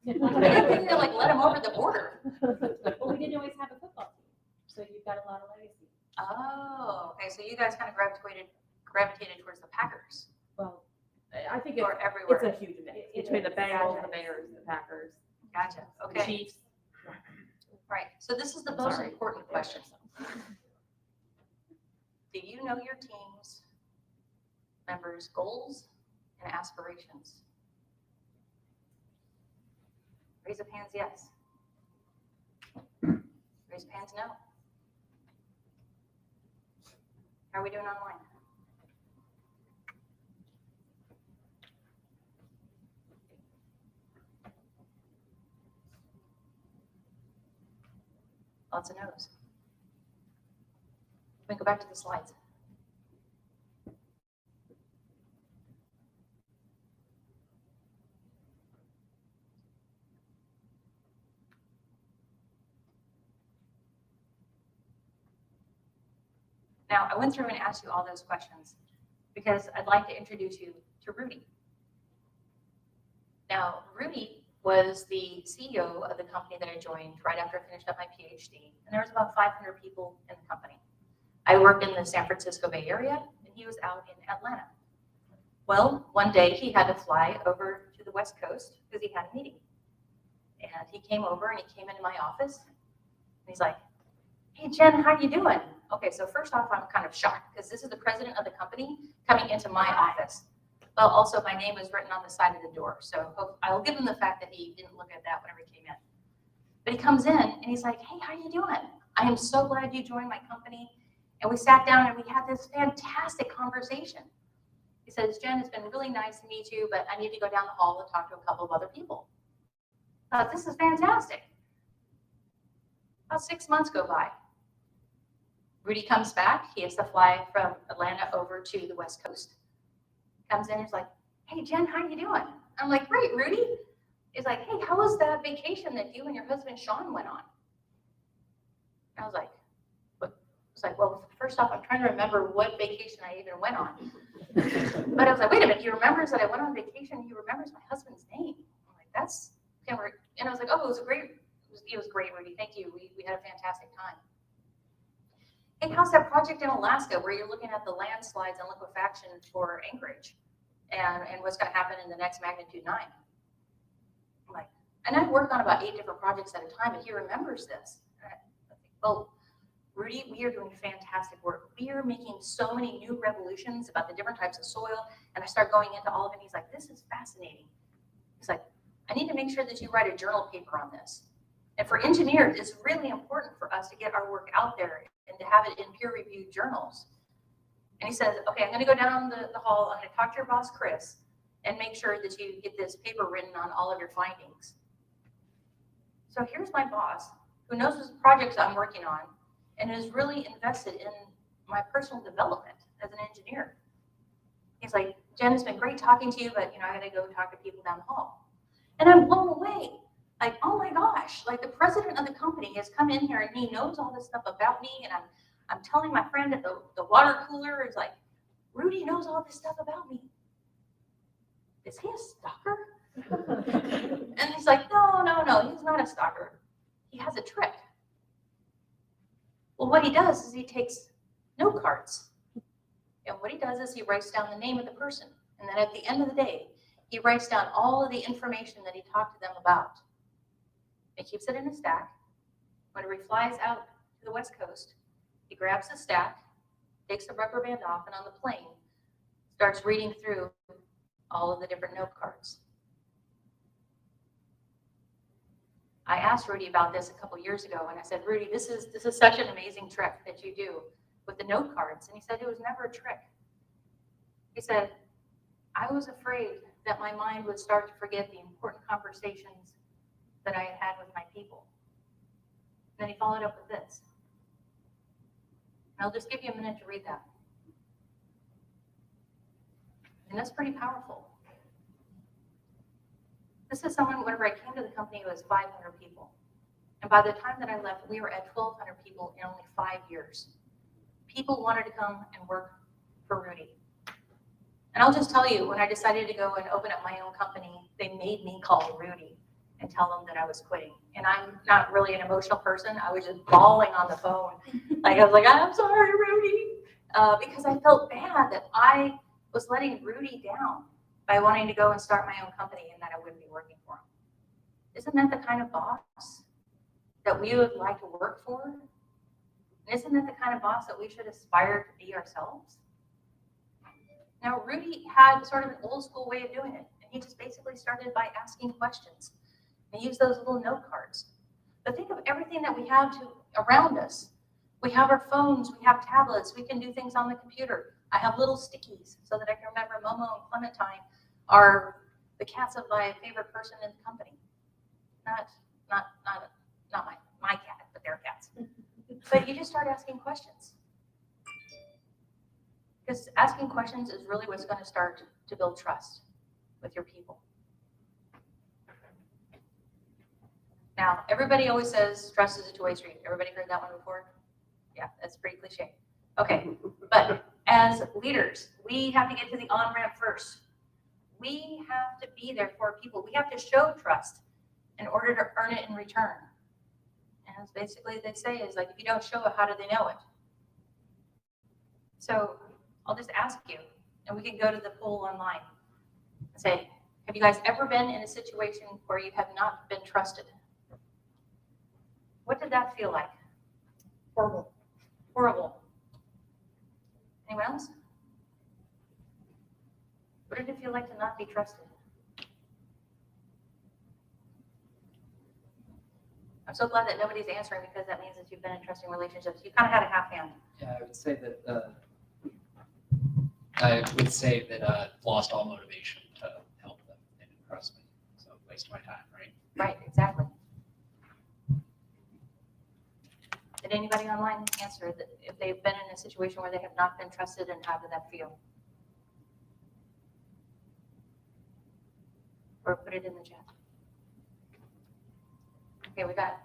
I didn't think they like let them over the border. Well, we didn't always have a football team, so you've got a lot of legacy. Oh, okay. So you guys kind of gravitated towards the Packers. Well, I think Or it's everywhere. a huge mix between the Bengals, the Bears, the Packers, Gotcha. the Okay. Chiefs. Right. So this is the most important question. Do you know your team's members' goals and aspirations? Raise of hands, yes. Raise of hands, no. How are we doing online? Lots of no's. Let me go back to the slides. Now, I went through and asked you all those questions because I'd like to introduce you to Rudy. Now, Rudy was the CEO of the company that I joined right after I finished up my PhD, and there was about 500 people in the company. I worked in the San Francisco Bay Area, and he was out in Atlanta. Well, one day he had to fly over to the West Coast because he had a meeting. And he came over and he came into my office. And he's like, hey, Jen, how you doing? Okay, so first off, I'm kind of shocked because this is the president of the company coming into my office. Well, also my name is written on the side of the door. So I will give him the fact that he didn't look at that whenever he came in. But he comes in and he's like, hey, how you doing? I am so glad you joined my company. And we sat down and we had this fantastic conversation. He says, Jen, it's been really nice to meet you, but I need to go down the hall and talk to a couple of other people. I thought, this is fantastic. About 6 months go by. Rudy comes back. He has to fly from Atlanta over to the West Coast. Comes in and is like, hey, Jen, how you doing? I'm like, great, Rudy. He's like, hey, how was that vacation that you and your husband, Sean, went on? And I was like, what? I was like, well, first off, I'm trying to remember what vacation I even went on. But I was like, wait a minute, he remembers that I went on vacation. He remembers my husband's name. I'm like, that's, and I was like, oh, it was great, Rudy. Thank you. We had a fantastic time. Hey, how's that project in Alaska where you're looking at the landslides and liquefaction for Anchorage and what's going to happen in the next magnitude 9? I'm like, and I worked on about 8 different projects at a time, and he remembers this. And I think, well, Rudy, we are doing fantastic work. We are making so many new revolutions about the different types of soil. And I start going into all of it. And he's like, this is fascinating. He's like, I need to make sure that you write a journal paper on this. And for engineers, it's really important for us to get our work out there and to have it in peer-reviewed journals. And he says, okay, I'm going to go down the hall. I'm going to talk to your boss, Chris, and make sure that you get this paper written on all of your findings. So here's my boss who knows the projects I'm working on and is really invested in my personal development as an engineer. He's like, Jen, it's been great talking to you, but I got to go talk to people down the hall. And I'm blown away. Like, oh my gosh, like the president of the company has come in here and he knows all this stuff about me. And I'm telling my friend at the water cooler is like, Rudy knows all this stuff about me. Is he a stalker? And he's like, no, he's not a stalker. He has a trick. Well, what he does is he takes note cards. And what he does is he writes down the name of the person. And then at the end of the day, he writes down all of the information that he talked to them about. He keeps it in a stack. When he flies out to the West Coast, he grabs the stack, takes the rubber band off, and on the plane, starts reading through all of the different note cards. I asked Rudy about this a couple years ago, and I said, Rudy, this is such an amazing trick that you do with the note cards. And he said, it was never a trick. He said, I was afraid that my mind would start to forget the important conversations that I had had with my people. And then he followed up with this. And I'll just give you a minute to read that. And that's pretty powerful. This is someone, whenever I came to the company, it was 500 people. And by the time that I left, we were at 1,200 people in only 5 years. People wanted to come and work for Rudy. And I'll just tell you, when I decided to go and open up my own company, they made me call Rudy and tell them that I was quitting. And I'm not really an emotional person. I was just bawling on the phone. Like, I was like, I'm sorry, Rudy. Because I felt bad that I was letting Rudy down by wanting to go and start my own company and that I wouldn't be working for him. Isn't that the kind of boss that we would like to work for? And isn't that the kind of boss that we should aspire to be ourselves? Now, Rudy had sort of an old school way of doing it. And he just basically started by asking questions. And he used those little note cards. But think of everything that we have around us. We have our phones, we have tablets, we can do things on the computer. I have little stickies so that I can remember Momo and Clementine are the cats of my favorite person in the company. Not my cat, but their cats. But you just start asking questions. Because asking questions is really what's going to start to build trust with your people. Now, everybody always says trust is a two-way street. Everybody heard that one before? Yeah, that's pretty cliche. Okay, but as leaders, we have to get to the on-ramp first. We have to be there for people. We have to show trust in order to earn it in return. And it's basically they say is like, if you don't show it, how do they know it? So I'll just ask you, and we can go to the poll online and say, have you guys ever been in a situation where you have not been trusted What did that feel like? Horrible. Horrible. Anyone else? What did it feel like to not be trusted? I'm so glad that nobody's answering because that means that you've been in trusting relationships. You kind of had a half hand. Yeah, I would say that lost all motivation to help them. They didn't trust me, so waste my time, right? Right, exactly. Did anybody online answer that if they've been in a situation where they have not been trusted, and how did that feel? Or put it in the chat. Okay, we got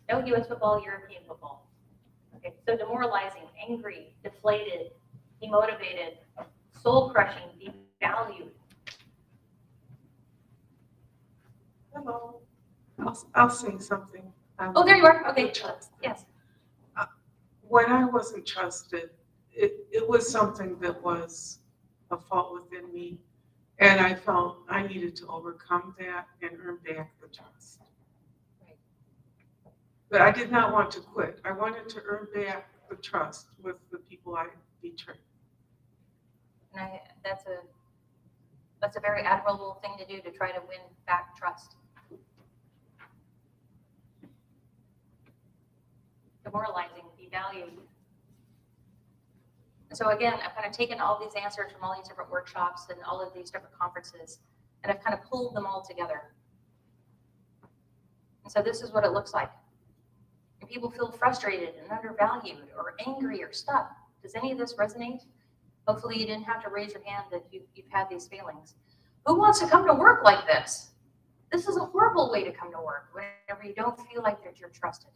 no U.S. football, European football. Okay, so demoralizing, angry, deflated, demotivated, soul-crushing, devalued. Hello. I'll say something. Oh, there you are. Okay, yes. When I wasn't trusted, it was something that was a fault within me. And I felt I needed to overcome that and earn back the trust. Right. But I did not want to quit. I wanted to earn back the trust with the people I betrayed. And that's a very admirable thing to do, to try to win back trust. Demoralizing, devalued. And so again, I've kind of taken all these answers from all these different workshops and all of these different conferences, and I've kind of pulled them all together. And so this is what it looks like. If people feel frustrated and undervalued or angry or stuck, does any of this resonate? Hopefully you didn't have to raise your hand that you've had these feelings. Who wants to come to work like this? This is a horrible way to come to work whenever you don't feel like that you're trusted.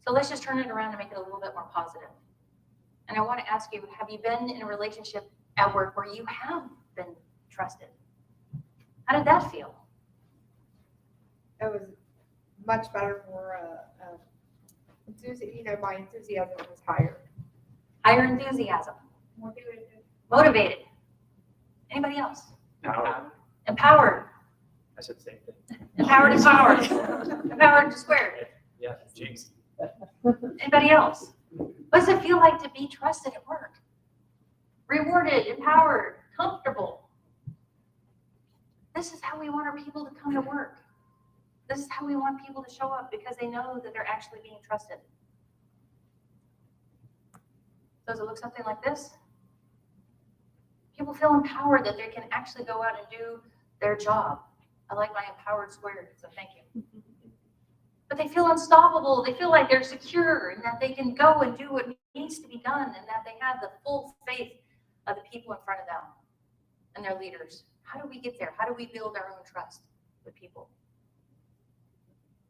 So let's just turn it around and make it a little bit more positive. And I want to ask you, have you been in a relationship at work where you have been trusted? How did that feel? It was much better, more enthusiasm. My enthusiasm was higher. Higher enthusiasm. Motivated. Motivated. Anybody else? Now, Empowered. I said the same thing. Empowered is powered. Empowered to squared. Yeah, jinx. Anybody else? What does it feel like to be trusted at work? Rewarded, empowered, comfortable. This is how we want our people to come to work. This is how we want people to show up, because they know that they're actually being trusted. Does it look something like this? People feel empowered that they can actually go out and do their job. I like my empowered squared, so thank you. But they feel unstoppable. They feel like they're secure and that they can go and do what needs to be done, and that they have the full faith of the people in front of them and their leaders. How do we get there? How do we build our own trust with people?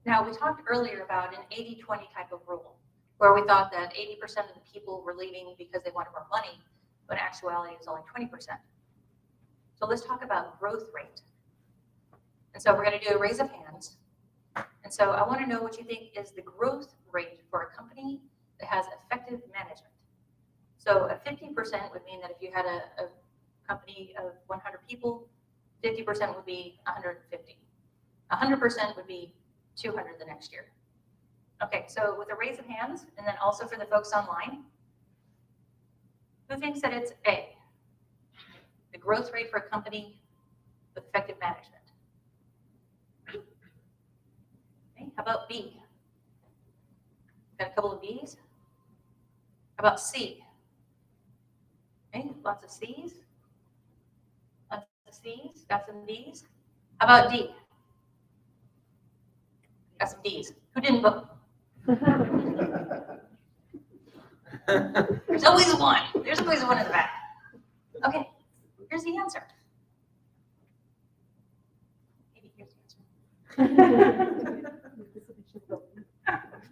Now, we talked earlier about an 80-20 type of rule, where we thought that 80% of the people were leaving because they wanted more money, but in actuality, it was only 20%. So let's talk about growth rate. And so we're going to do a raise of hands. And so I want to know what you think is the growth rate for a company that has effective management. So a 50% would mean that if you had a company of 100 people, 50% would be 150. 100% would be 200 the next year. Okay, so with a raise of hands, and then also for the folks online, who thinks that it's A, the growth rate for a company with effective management? Okay, how about B? Got a couple of B's. How about C? Okay, lots of C's. Lots of C's, got some D's. How about D? Got some D's. Who didn't vote? There's always one. There's always one in the back. Okay, here's the answer. Maybe here's the answer.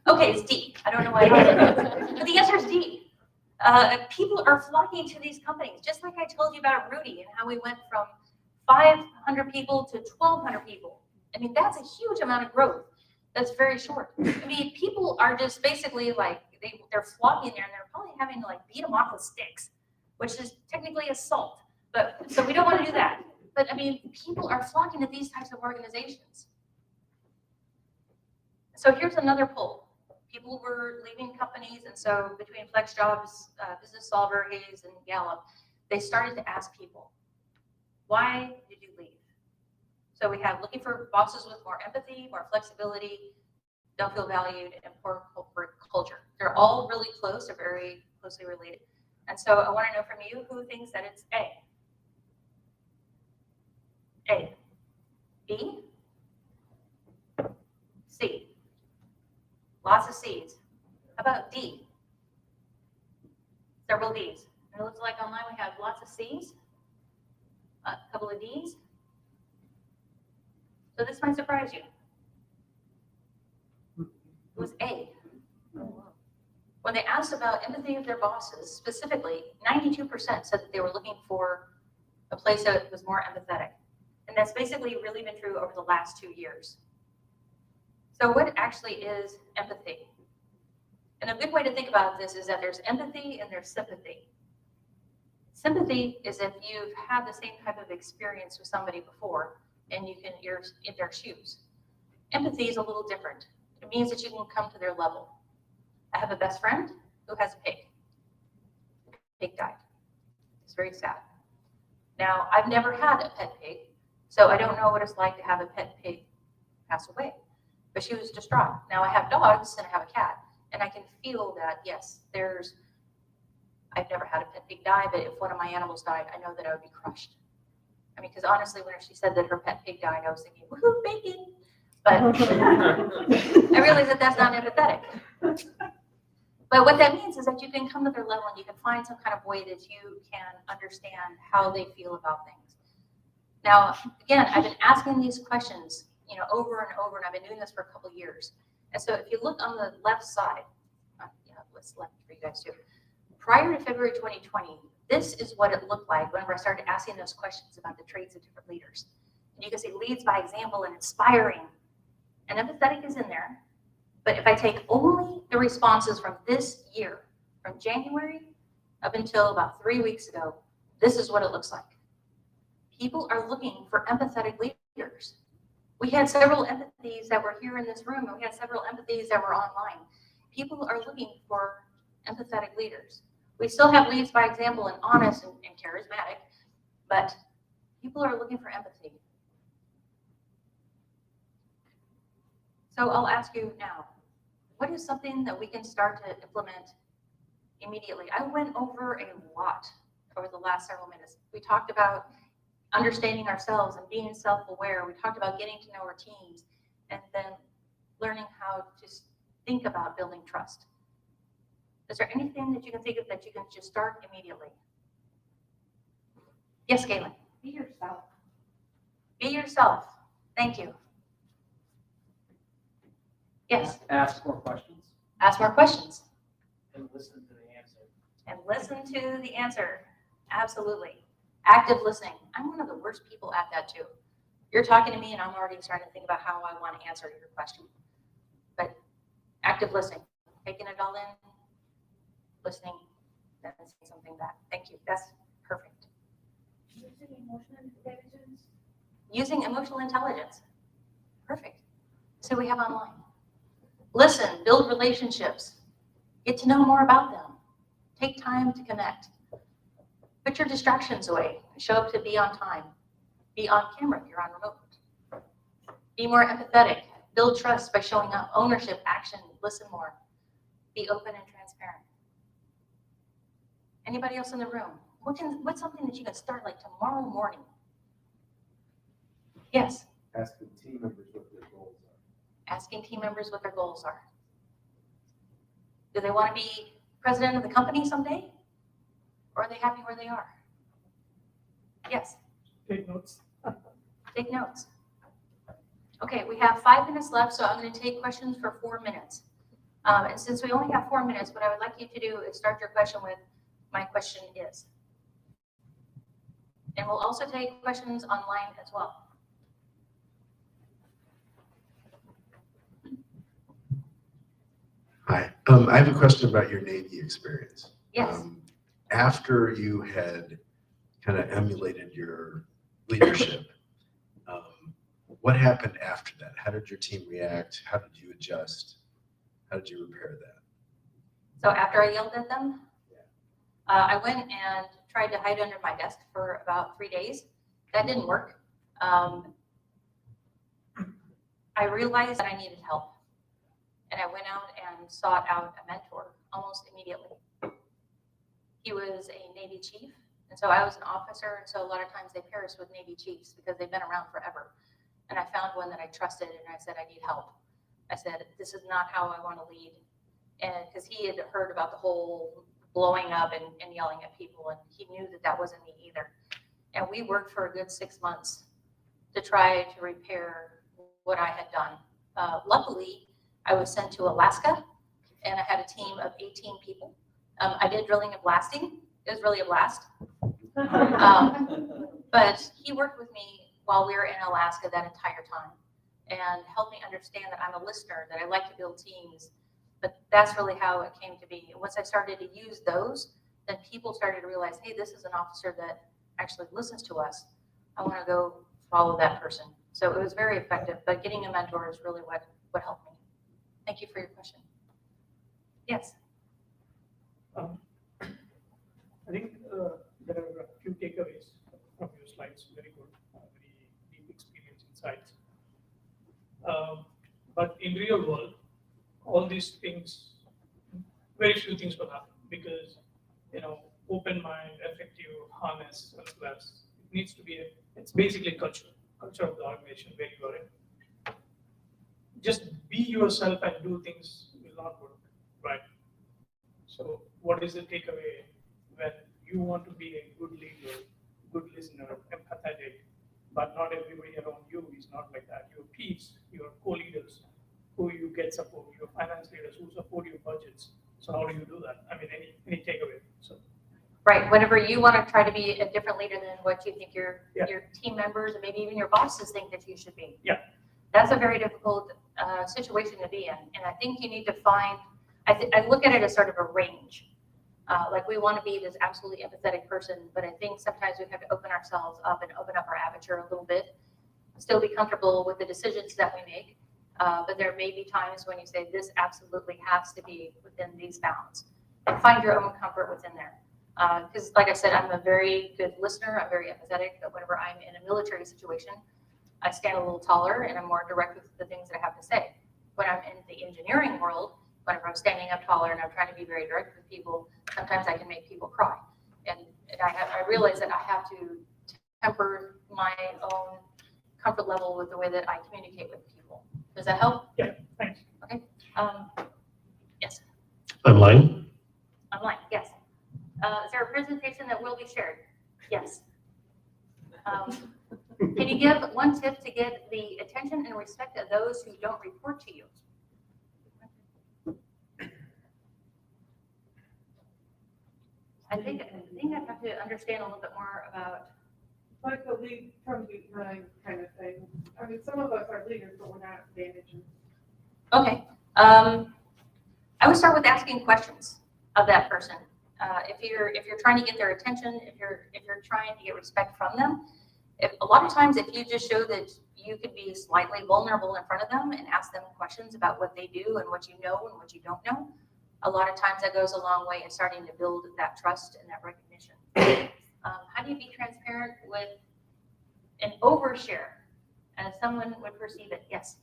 Okay, it's D. I don't know why I did it. But the answer is D. People are flocking to these companies, just like I told you about Rudy and how we went from 500 people to 1,200 people. I mean, that's a huge amount of growth. That's very short. I mean, people are just basically like, they're flocking there, and they're probably having to like beat them off with sticks, which is technically assault. But so we don't want to do that. But I mean, people are flocking to these types of organizations. So here's another poll. People were leaving companies, and so between Flex Jobs, Business Solver, Hayes, and Gallup, they started to ask people, why did you leave? So we have looking for bosses with more empathy, more flexibility, don't feel valued, and poor corporate culture. They're all really close, they're very closely related. And so I want to know from you who thinks that it's A. A. B. C. Lots of C's. How about D? Several D's. And it looks like online we have lots of C's, a couple of D's. So this might surprise you. It was A. When they asked about empathy of their bosses, specifically, 92% said that they were looking for a place that was more empathetic. And that's basically really been true over the last 2 years. So what actually is empathy? And a good way to think about this is that there's empathy and there's sympathy. Sympathy is if you've had the same type of experience with somebody before and you're in their shoes. Empathy is a little different. It means that you can come to their level. I have a best friend who has a pig. The pig died. It's very sad. Now, I've never had a pet pig, so I don't know what it's like to have a pet pig pass away. But she was distraught. Now, I have dogs and I have a cat, and I can feel that, yes, I've never had a pet pig die, but if one of my animals died, I know that I would be crushed. I mean, because honestly, when she said that her pet pig died, I was thinking, woohoo, bacon. But I realized that that's not empathetic. But what that means is that you can come to their level and you can find some kind of way that you can understand how they feel about things. Now, again, I've been asking these questions, over and over, and I've been doing this for a couple of years. And so if you look on the left side, what's left for you guys too? Prior to February 2020, this is what it looked like whenever I started asking those questions about the traits of different leaders. And you can see leads by example and inspiring. And empathetic is in there. But if I take only the responses from this year, from January up until about 3 weeks ago, this is what it looks like. People are looking for empathetic leaders. We had several empathies that were here in this room, and we had several empathies that were online. People are looking for empathetic leaders. We still have leads by example and honest and charismatic, but people are looking for empathy. So I'll ask you now, what is something that we can start to implement immediately? I went over a lot over the last several minutes. We talked about understanding ourselves and being self-aware. We talked about getting to know our teams and then learning how to think about building trust. Is there anything that you can think of that you can just start immediately? Yes, Galen? Be yourself. Be yourself. Thank you. Yes? Ask more questions. Ask more questions. And listen to the answer. And listen to the answer. Absolutely. Active listening. I'm one of the worst people at that too. You're talking to me and I'm already starting to think about how I want to answer your question. But active listening, taking it all in, listening, then saying something back. Thank you. That's perfect. Using emotional intelligence. Using emotional intelligence. Perfect. So we have online. Listen, build relationships. Get to know more about them. Take time to connect. Put your distractions away. Show up to be on time. Be on camera if you're on remote. Be more empathetic. Build trust by showing up. Ownership, action, listen more. Be open and transparent. Anybody else in the room? What's something that you can start like tomorrow morning? Yes? Asking team members what their goals are. Asking team members what their goals are. Do they want to be president of the company someday? Or are they happy where they are? Yes? Take notes. Take notes. Okay, we have 5 minutes left, so I'm going to take questions for 4 minutes. And since we only have 4 minutes, what I would like you to do is start your question with, my question is. And we'll also take questions online as well. Hi, I have a question about your Navy experience. Yes. After you had kind of emulated your leadership, what happened after that? How did your team react? How did you adjust? How did you repair that? So after I yelled at them, I went and tried to hide under my desk for about 3 days. That didn't work. I realized that I needed help. And I went out and sought out a mentor almost immediately. He was a Navy chief, and so I was an officer, and so a lot of times they pair us with Navy chiefs because they've been around forever. And I found one that I trusted, and I said, I need help. I said, this is not how I want to lead. And because he had heard about the whole blowing up and yelling at people, and he knew that that wasn't me either. And we worked for a good 6 months to try to repair what I had done. Luckily, I was sent to Alaska, and I had a team of 18 people. I did drilling and blasting. It was really a blast. But he worked with me while we were in Alaska that entire time and helped me understand that I'm a listener, that I like to build teams. But that's really how it came to be. And once I started to use those, then people started to realize, hey, this is an officer that actually listens to us. I want to go follow that person. So it was very effective, but getting a mentor is really what helped me. Thank you for your question. Yes. I think there are a few takeaways from your slides. Very good, very deep experience insights. But in real world, all these things, very few things will happen because, open mind, effective, honest, selfless. It needs to be it's basically culture of the organization where you are in. Just be yourself and do things will not work, right? So what is the takeaway when you want to be a good leader, good listener, empathetic, but not everybody around you is not like that. Your peers, your co-leaders, who you get support, your finance leaders who support your budgets. So how do you do that? I mean, any takeaway? So. Right. Whenever you want to try to be a different leader than what you think your team members and maybe even your bosses think that you should be. Yeah. That's a very difficult situation to be in. And I think you need to find, I look at it as sort of a range. Like we want to be this absolutely empathetic person, but I think sometimes we have to open ourselves up and open up our aperture a little bit, still be comfortable with the decisions that we make. But there may be times when you say this absolutely has to be within these bounds, and find your own comfort within there. Because like I said, I'm a very good listener. I'm very empathetic, but whenever I'm in a military situation, I stand a little taller and I'm more direct with the things that I have to say. When I'm in the engineering world, whenever I'm standing up taller and I'm trying to be very direct with people, sometimes I can make people cry. And I realize that I have to temper my own comfort level with the way that I communicate with people. Does that help? Yeah, thanks. Okay. Yes. Online? Online, yes. Is there a presentation that will be shared? Yes. Can you give one tip to get the attention and respect of those who don't report to you? I think I have to understand a little bit more about. Like a lead from behind kind of thing. I mean, some of us are leaders, but we're not managers. Okay. I would start with asking questions of that person. If you're trying to get their attention, if you're trying to get respect from them, a lot of times if you just show that you could be slightly vulnerable in front of them and ask them questions about what they do and what you know and what you don't know, a lot of times that goes a long way in starting to build that trust and that recognition. How do you be transparent with an overshare as someone would perceive it? Yes.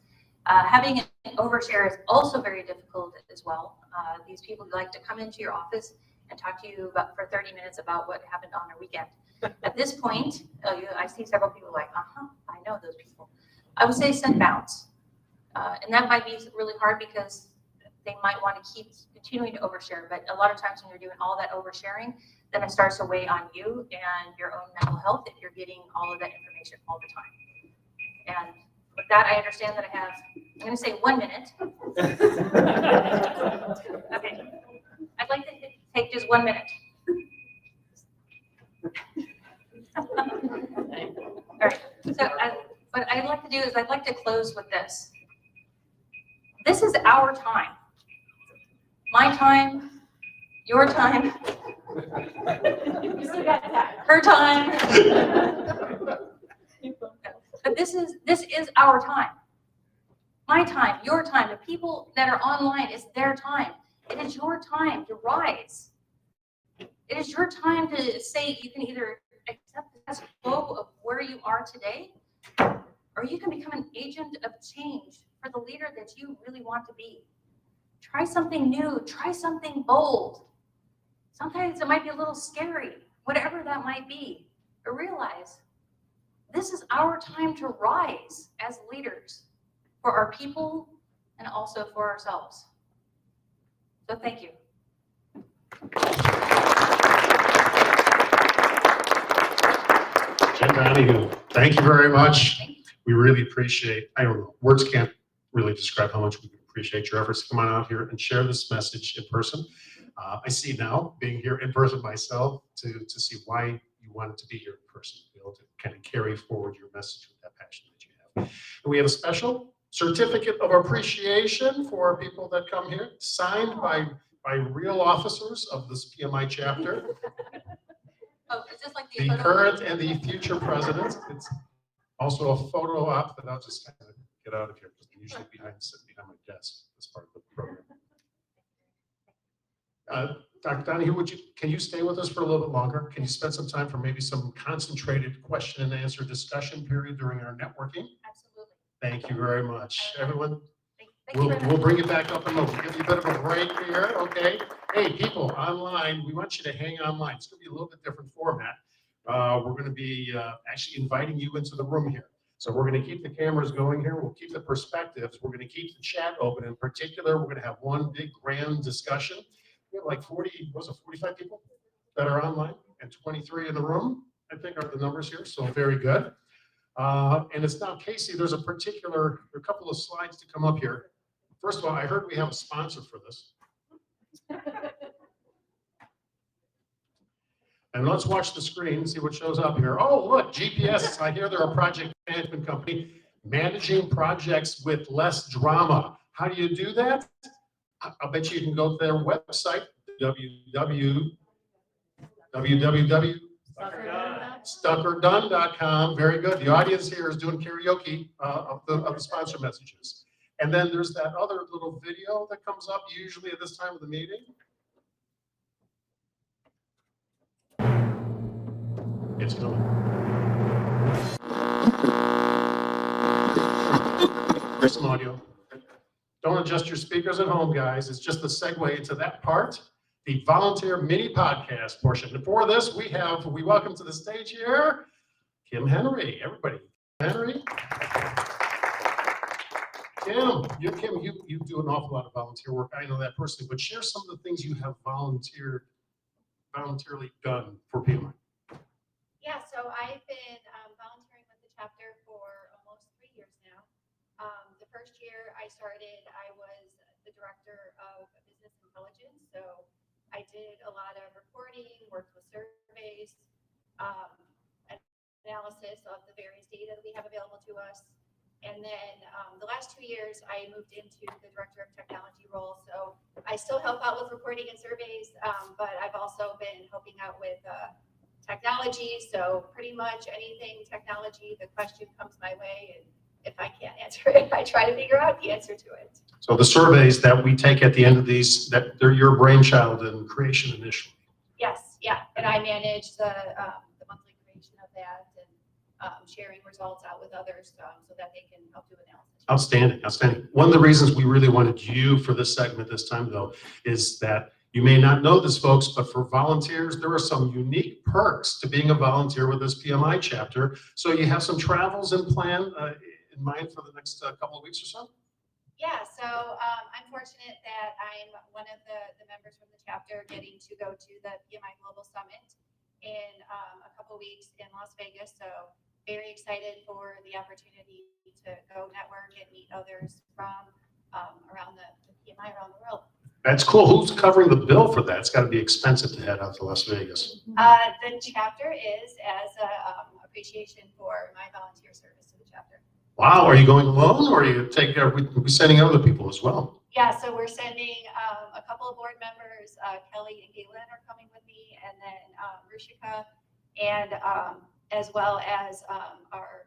Having an overshare is also very difficult as well. These people like to come into your office and talk to you for 30 minutes about what happened on their weekend. At this point, I see several people like, I know those people. I would say set bounds. And that might be really hard because they might want to keep continuing to overshare. But a lot of times when you're doing all that oversharing, then it starts to weigh on you and your own mental health if you're getting all of that information all the time. And with that, I understand that I have, I'm going to say 1 minute. Okay. I'd like to take just 1 minute. All right. So what I'd like to do is I'd like to close with this. This is our time. My time, your time, her time. But this is our time. my time, your time, the people that are online, it's their time. It is your time to rise. It is your time to say you can either accept the status quo of where you are today, or you can become an agent of change for the leader that you really want to be. Try something new, try something bold. Sometimes it might be a little scary, whatever that might be, but realize this is our time to rise as leaders for our people and also for ourselves. So thank you. Jen Donahue, thank you very much. We really appreciate, I don't know, words can't really describe how much we appreciate your efforts to come on out here and share this message in person. I see now, being here in person myself, to see why you wanted to be here in person, to be able to kind of carry forward your message with that passion that you have. And we have a special certificate of appreciation for people that come here, signed by real officers of this PMI chapter. Oh, is this like The current and the future presidents. It's also a photo op that I'll just kind of get out of here because I'm usually sitting behind my desk as part of the program. Dr. Donahue, can you stay with us for a little bit longer? Can you spend some time for maybe some concentrated question and answer discussion period during our networking? Absolutely. Thank you very much. Everyone, Thank you very we'll much. bring it back up and we'll give you a bit of a break here, okay? Hey, people online, we want you to hang online. It's going to be a little bit different format. We're going to be actually inviting you into the room here. So we're going to keep the cameras going here. We'll keep the perspectives. We're going to keep the chat open. In particular, we're going to have one big grand discussion. We have like 45 people that are online and 23 in the room, I think are the numbers here. So very good. And it's now, Casey, there's a couple of slides to come up here. First of all, I heard we have a sponsor for this. And let's watch the screen, see what shows up here. Oh, look, GPS. I hear they're a project management company managing projects with less drama. How do you do that? I'll bet you can go to their website, www.stuckordone.com. Very good. The audience here is doing karaoke of the sponsor messages. And then there's that other little video that comes up usually at this time of the meeting. It's coming. There's some audio. Don't adjust your speakers at home, guys. It's just the segue into that part, the volunteer mini podcast portion. Before this, we welcome to the stage here, Kim Henry. Everybody, Henry. Kim, you do an awful lot of volunteer work. I know that personally, but share some of the things you have voluntarily done for PMI. Yeah, so I've been volunteering with the chapter for almost 3 years now. The first year I started, I was the director of business intelligence. So I did a lot of reporting, worked with surveys, analysis of the various data that we have available to us. And then the last 2 years, I moved into the director of technology role. So I still help out with reporting and surveys, but I've also been helping out with technology. So pretty much anything technology, the question comes my way, and if I can't answer it, I try to figure out the answer to it. So the surveys that we take at the end of these, that they're your brainchild and creation initially. Yes, yeah, and I manage the monthly creation of that and sharing results out with others so that they can help do analysis. Outstanding, outstanding. One of the reasons we really wanted you for this segment this time, though, is that you may not know this, folks, but for volunteers, there are some unique perks to being a volunteer with this PMI chapter. So you have some travels in plan in mind for the next couple of weeks or so? Yeah, so I'm fortunate that I'm one of the members from the chapter getting to go to the PMI Global Summit in a couple of weeks in Las Vegas. So very excited for the opportunity to go network and meet others from around the PMI around the world. That's cool. Who's covering the bill for that? It's got to be expensive to head out to Las Vegas. The chapter is as a appreciation for my volunteer service to the chapter. Wow, are you going alone, or are we sending other people as well? Yeah, so we're sending a couple of board members. Kelly and Galen are coming with me, and then Rushika, and as well as our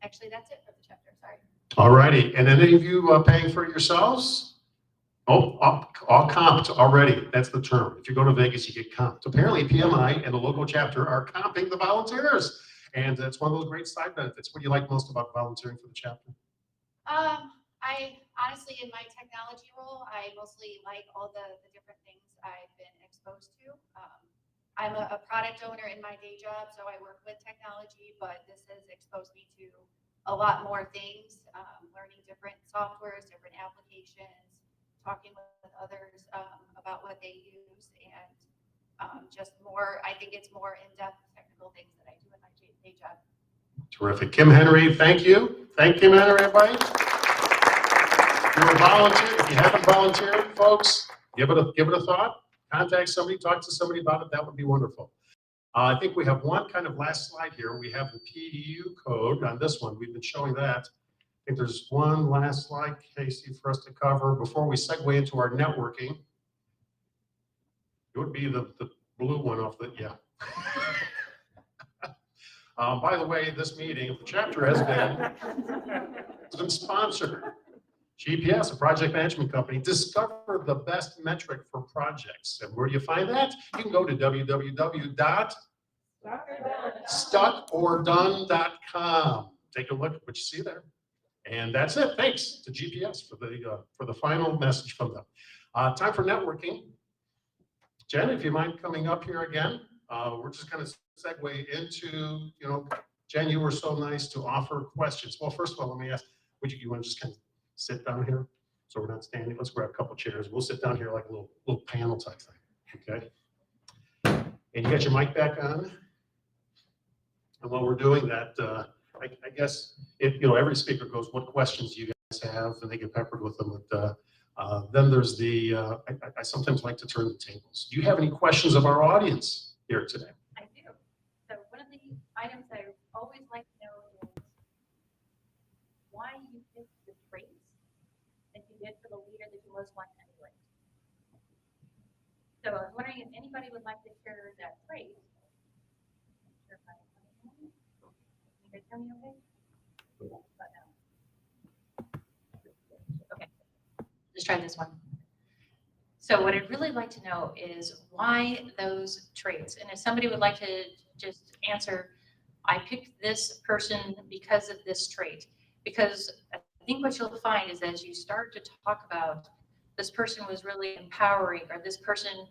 Actually, that's it for the chapter, sorry. All righty. And any of you paying for it yourselves? Oh, all comped already. That's the term. If you go to Vegas, you get comped. Apparently, PMI and the local chapter are comping the volunteers. And it's one of those great side benefits. What do you like most about volunteering for the chapter? I honestly, in my technology role, I mostly like all the different things I've been exposed to. I'm a product owner in my day job, so I work with technology, but this has exposed me to a lot more things, learning different softwares, different applications, talking with others about what they use, and just more, I think it's more in-depth technical things that I do in my day job. Terrific. Kim Henry, thank you. Thank Kim Henry, everybody. If you're a volunteer, if you haven't volunteered, folks, give it a thought. Contact somebody, talk to somebody about it. That would be wonderful. I think we have one kind of last slide here. We have the PDU code on this one. We've been showing that. I think there's one last slide, Casey, for us to cover before we segue into our networking. It would be the blue one off the, yeah. By the way, this meeting of the chapter has been sponsored. GPS, a project management company, discover the best metric for projects. And where do you find that? You can go to www.stuckordone.com. Take a look at what you see there. And that's it. Thanks to GPS for the final message from them. Time for networking. Jen, if you mind coming up here again, we're just kind of segue into, Jen, you were so nice to offer questions. Well, first of all, let me ask, you want to just kind of sit down here so we're not standing? Let's grab a couple chairs. We'll sit down here like a little panel type thing, okay? And you got your mic back on? And while we're doing that, I guess if every speaker goes, what questions do you guys have? And they get peppered with them. But then there's I sometimes like to turn the tables. Do you have any questions of our audience here today? I do. So one of the items I always like to know is why you picked the traits that you did for the leader that you most want to emulate. So I was wondering if anybody would like to share that trait. Can you guys hear me okay? Okay. Let's try this one. So what I'd really like to know is why those traits. And if somebody would like to just answer, I picked this person because of this trait. Because I think what you'll find is as you start to talk about this person was really empowering, or this person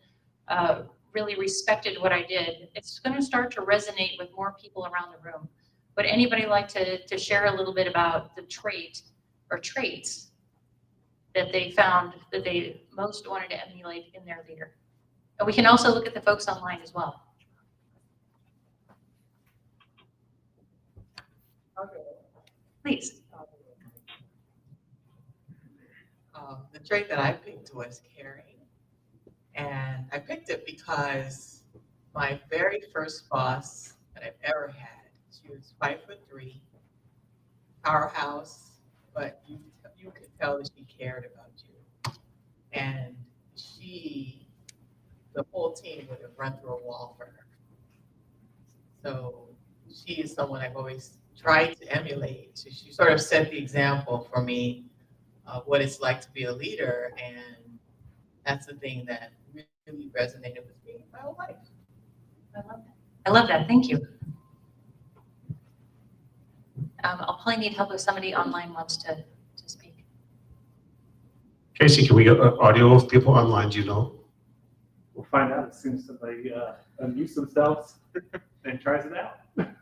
really respected what I did, it's going to start to resonate with more people around the room. Would anybody like to share a little bit about the trait or traits that they found that they most wanted to emulate in their leader? And we can also look at the folks online as well. Please. The trait that I picked was caring. And I picked it because my very first boss that I've ever had, she was 5'3", powerhouse, but you could tell that she cared about you. And the whole team would have run through a wall for her. So she is someone I've always tried to emulate. So she sort of set the example for me of what it's like to be a leader, and that's the thing that really resonated with me my whole life. I love that. I love that. Thank you. I'll probably need help if somebody online wants to speak. Casey, can we get audio of people online? Do you know? We'll find out as soon as somebody unmutes themselves and tries it out. Anybody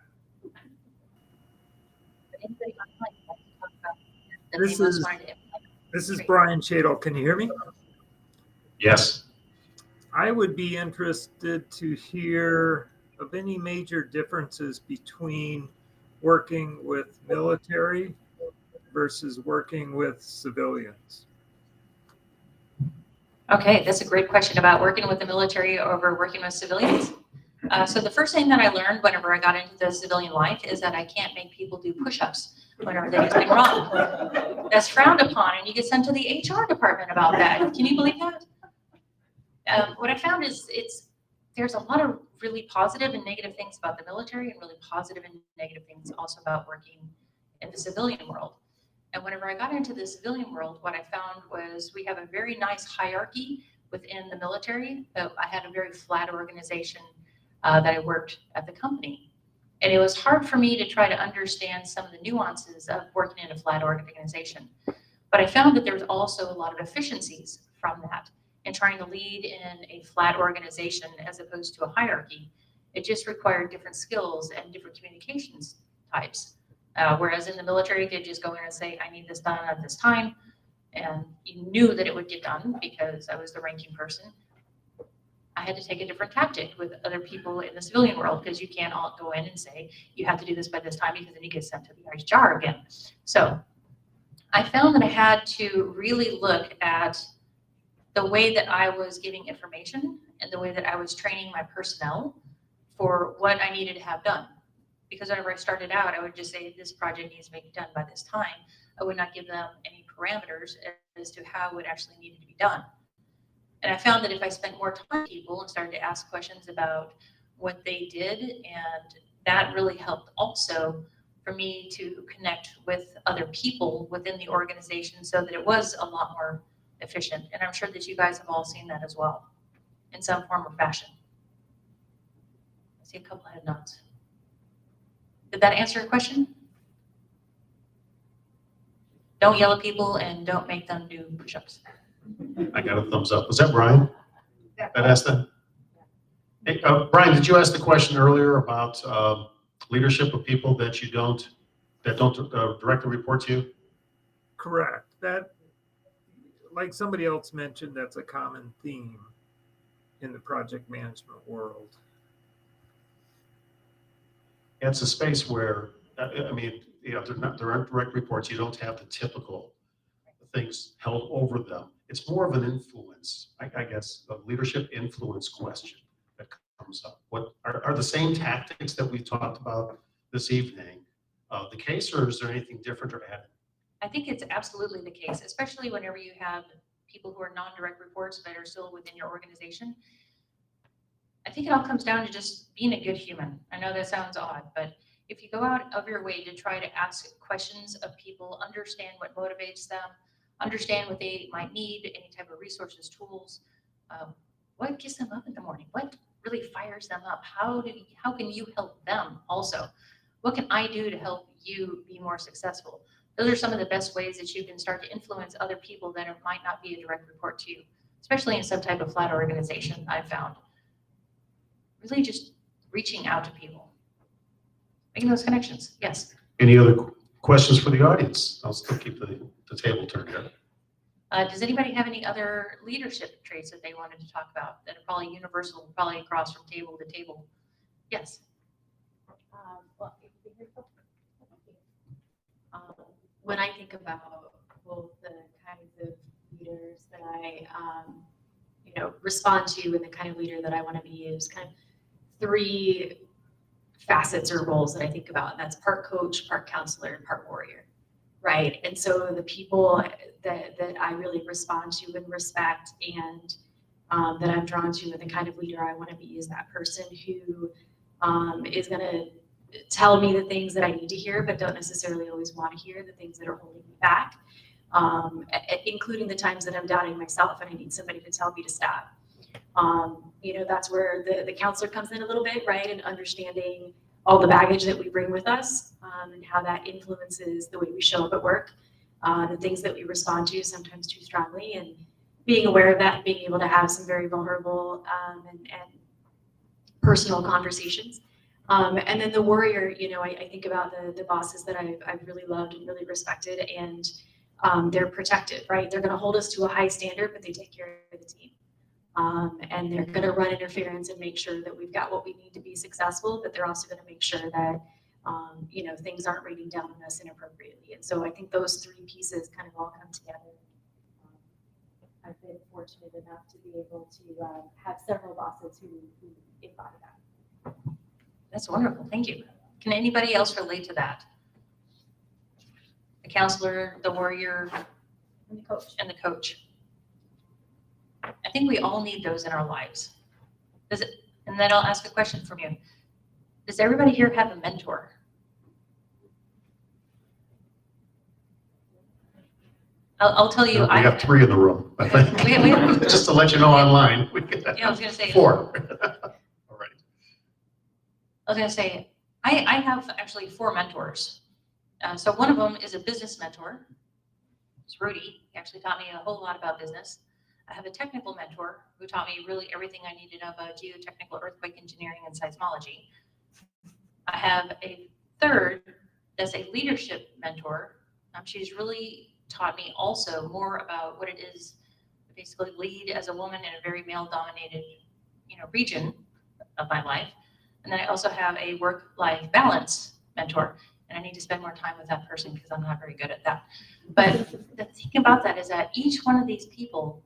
online would like to talk about that they most wanted to emulate? This is Brian Chadle. Can you hear me? Yes. I would be interested to hear of any major differences between working with military versus working with civilians. Okay, that's a great question about working with the military over working with civilians. So the first thing that I learned whenever I got into the civilian life is that I can't make people do push-ups whenever they do something wrong. That's frowned upon, and you get sent to the HR department about that. Can you believe that? What I found is there's a lot of really positive and negative things about the military, and really positive and negative things also about working in the civilian world. And whenever I got into the civilian world, what I found was we have a very nice hierarchy within the military, but I had a very flat organization that I worked at the company. And it was hard for me to try to understand some of the nuances of working in a flat organization. But I found that there was also a lot of efficiencies from that in trying to lead in a flat organization as opposed to a hierarchy. It just required different skills and different communications types. Whereas in the military, you could just go in and say, I need this done at this time. And you knew that it would get done because I was the ranking person. I had to take a different tactic with other people in the civilian world because you can't all go in and say, you have to do this by this time because then you get sent to the HR again. So I found that I had to really look at the way that I was giving information and the way that I was training my personnel for what I needed to have done. Because whenever I started out, I would just say this project needs to be done by this time. I would not give them any parameters as to how it actually needed to be done. And I found that if I spent more time with people and started to ask questions about what they did, and that really helped also for me to connect with other people within the organization so that it was a lot more efficient. And I'm sure that you guys have all seen that as well in some form or fashion. I see a couple head nods. Did that answer your question? Don't yell at people and don't make them do push-ups. I got a thumbs up. Was that Brian that asked that? Hey, Brian, did you ask the question earlier about leadership of people that don't directly report to you? Correct. That, like somebody else mentioned, that's a common theme in the project management world. It's a space where, I mean, there aren't direct reports. You don't have the typical things held over them. It's more of an influence, I guess, a leadership influence question that comes up. What are the same tactics that we've talked about this evening the case, or is there anything different or added? I think it's absolutely the case, especially whenever you have people who are non-direct reports that are still within your organization. I think it all comes down to just being a good human. I know that sounds odd, but if you go out of your way to try to ask questions of people, understand what motivates them, understand what they might need, any type of resources, tools, what gets them up in the morning? What really fires them up? How can you help them also? What can I do to help you be more successful? Those are some of the best ways that you can start to influence other people that might not be a direct report to you, especially in some type of flat organization, I've found. Really just reaching out to people, making those connections. Yes. Any other questions for the audience? I'll still keep the table turned here. Does anybody have any other leadership traits that they wanted to talk about that are probably universal, probably across from table to table? Yes. When I think about both the kinds of leaders that I, respond to and the kind of leader that I want to be, is kind of three facets or roles that I think about. And that's part coach, part counselor, and part warrior, right? And so the people that I really respond to and respect and that I'm drawn to, and the kind of leader I want to be, is that person who is going to tell me the things that I need to hear, but don't necessarily always want to hear, the things that are holding me back, including the times that I'm doubting myself and I need somebody to tell me to stop. That's where the counselor comes in a little bit, right? And understanding all the baggage that we bring with us and how that influences the way we show up at work, the things that we respond to sometimes too strongly, and being aware of that and being able to have some very vulnerable and personal conversations. And then the warrior, I think about the bosses that I've really loved and really respected, and they're protective, right? They're going to hold us to a high standard, but they take care of the team. And they're going to run interference and make sure that we've got what we need to be successful, but they're also going to make sure that, things aren't raining down on us inappropriately. And so I think those three pieces kind of all come together. I've been fortunate enough to be able to have several bosses who embody that. That's wonderful. Thank you. Can anybody else relate to that? The counselor, the warrior, And the coach. and the coach. I think we all need those in our lives. And then I'll ask a question from you. Does everybody here have a mentor? I'll tell you, We have 3 in the room, I think. We have- Just to let you know online. Yeah, I was gonna say. 4. All right. I was gonna say, I have actually 4 mentors. So one of them is a business mentor. It's Rudy. He actually taught me a whole lot about business. I have a technical mentor who taught me really everything I need to know about geotechnical earthquake engineering and seismology. I have a third that's a leadership mentor. She's really taught me also more about what it is to basically lead as a woman in a very male-dominated, region of my life. And then I also have a work-life balance mentor, and I need to spend more time with that person because I'm not very good at that. But the thing about that is that each one of these people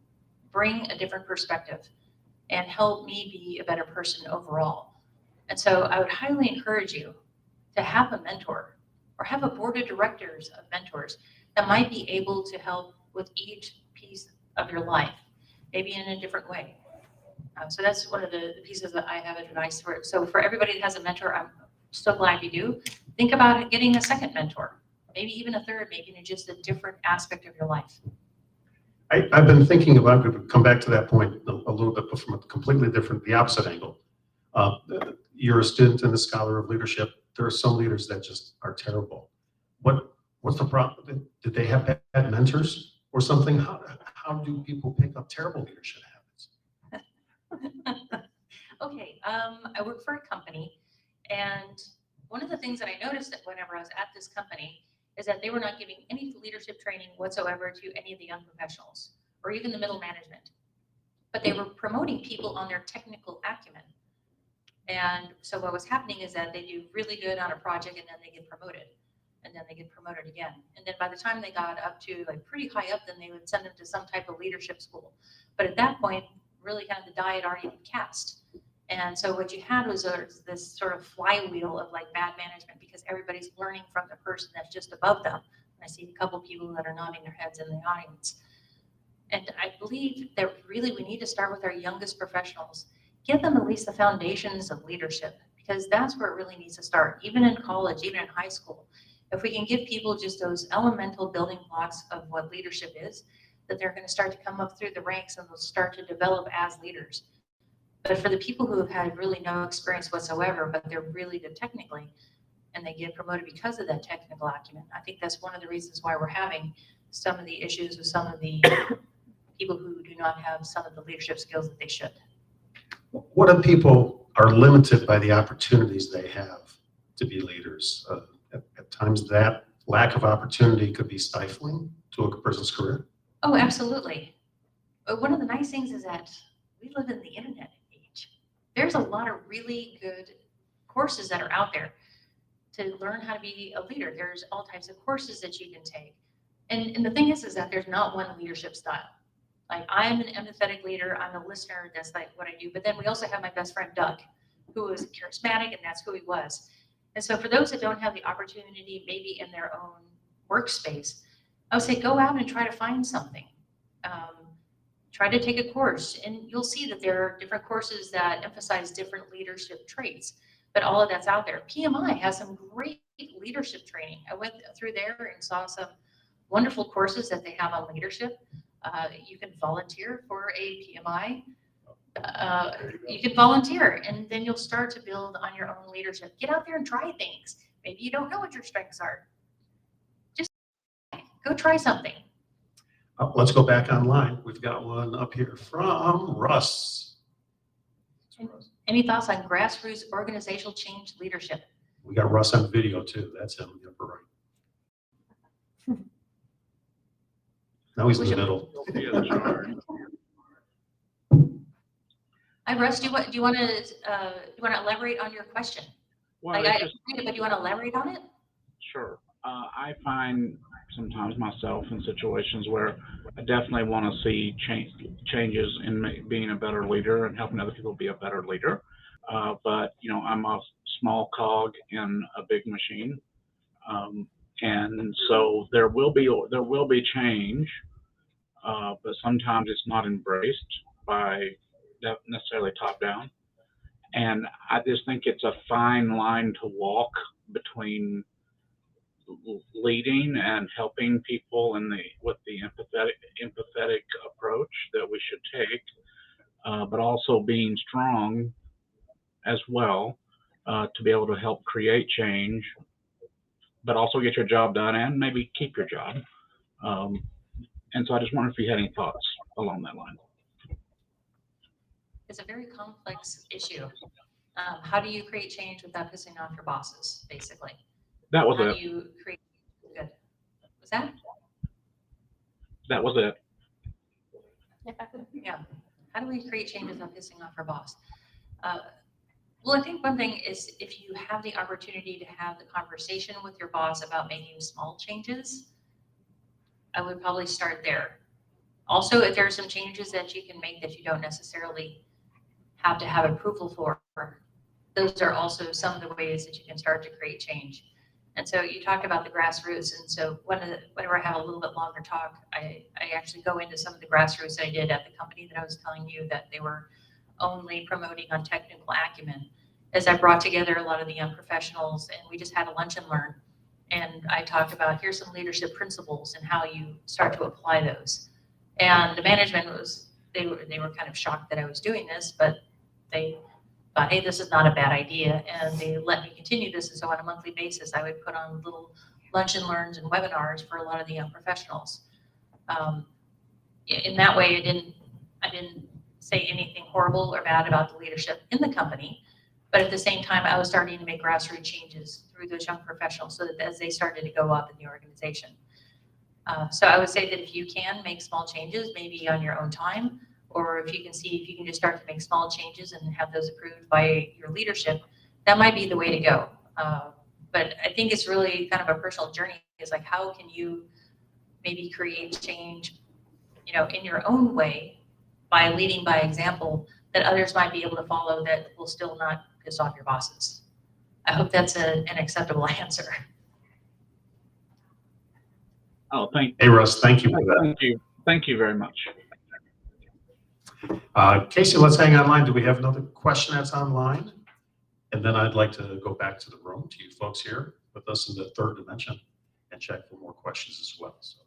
bring a different perspective and help me be a better person overall. And so I would highly encourage you to have a mentor or have a board of directors of mentors that might be able to help with each piece of your life, maybe in a different way. So that's one of the pieces that I have advice for. So for everybody that has a mentor, I'm so glad you do. Think about getting a second mentor, maybe even a third, maybe in just a different aspect of your life. I've been thinking about, come back to that point a little bit, but from a completely different, the opposite angle. You're a student and a scholar of leadership. There are some leaders that just are terrible. What's the problem? Did they have bad mentors or something? How do people pick up terrible leadership habits? Okay, I work for a company, and one of the things that I noticed that whenever I was at this company is that they were not giving any leadership training whatsoever to any of the young professionals or even the middle management. But they were promoting people on their technical acumen. And so what was happening is that they do really good on a project and then they get promoted. And then they get promoted again. And then by the time they got up to like pretty high up, then they would send them to some type of leadership school. But at that point, really kind of the die had already been cast. And so what you had was this sort of flywheel of like bad management because everybody's learning from the person that's just above them. And I see a couple people that are nodding their heads in the audience. And I believe that really we need to start with our youngest professionals. Give them at least the foundations of leadership because that's where it really needs to start, even in college, even in high school. If we can give people just those elemental building blocks of what leadership is, that they're going to start to come up through the ranks and they'll start to develop as leaders. But for the people who have had really no experience whatsoever, but they're really good technically, and they get promoted because of that technical acumen, I think that's one of the reasons why we're having some of the issues with some of the people who do not have some of the leadership skills that they should. What if people are limited by the opportunities they have to be leaders? At times that lack of opportunity could be stifling to a person's career. Oh, absolutely. But one of the nice things is that we live in the internet age. There's a lot of really good courses that are out there to learn how to be a leader. There's all types of courses that you can take. And the thing is that there's not one leadership style. Like I'm an empathetic leader, I'm a listener, that's like what I do. But then we also have my best friend, Doug, who is charismatic and that's who he was. And so for those that don't have the opportunity, maybe in their own workspace, I would say go out and try to find something. Try to take a course and you'll see that there are different courses that emphasize different leadership traits, but all of that's out there. PMI has some great leadership training. I went through there and saw some wonderful courses that they have on leadership. You can volunteer for a PMI. You can volunteer and then you'll start to build on your own leadership. Get out there and try things. Maybe you don't know what your strengths are. Just go try something. Let's go back online. We've got one up here from Russ. Any thoughts on grassroots organizational change leadership? We got Russ on video too. That's him in the upper right. Now he's in the middle. Hi, Russ. Do you want to elaborate on your question? Well, I read it, but do you want to elaborate on it? Sure. I find sometimes myself in situations where I definitely want to see changes in being a better leader and helping other people be a better leader. But I'm a small cog in a big machine, and so there will be change, but sometimes it's not embraced by necessarily top down. And I just think it's a fine line to walk between leading and helping people with the empathetic approach that we should take, but also being strong as well, to be able to help create change, but also get your job done and maybe keep your job. And so I just wonder if you had any thoughts along that line. It's a very complex issue. How do you create change without pissing off your bosses, basically? That was How it. do you create good? Was that? That was it. Yeah. How do we create change without pissing off our boss? Well, I think one thing is if you have the opportunity to have the conversation with your boss about making small changes, I would probably start there. Also, if there are some changes that you can make that you don't necessarily have to have approval for, those are also some of the ways that you can start to create change. And so you talked about the grassroots, and so whenever I have a little bit longer talk, I actually go into some of the grassroots I did at the company that I was telling you that they were only promoting on technical acumen, as I brought together a lot of the young professionals, and we just had a lunch and learn. And I talked about, here's some leadership principles and how you start to apply those. And the management they were kind of shocked that I was doing this, but they thought, hey, this is not a bad idea. And they let me continue this. And so on a monthly basis, I would put on little lunch and learns and webinars for a lot of the young professionals. In that way, I didn't say anything horrible or bad about the leadership in the company. But at the same time, I was starting to make grassroots changes through those young professionals so that as they started to go up in the organization. So I would say that if you can make small changes, maybe on your own time, or if you can see if you can just start to make small changes and have those approved by your leadership, that might be the way to go. But I think it's really kind of a personal journey. It's like, how can you maybe create change, in your own way by leading by example that others might be able to follow that will still not piss off your bosses. I hope that's an acceptable answer. Oh, Hey, Russ, thank you for that. Thank you. Thank you very much. Casey, let's hang online. Do we have another question that's online? And then I'd like to go back to the room, to you folks here with us in the third dimension, and check for more questions as well. So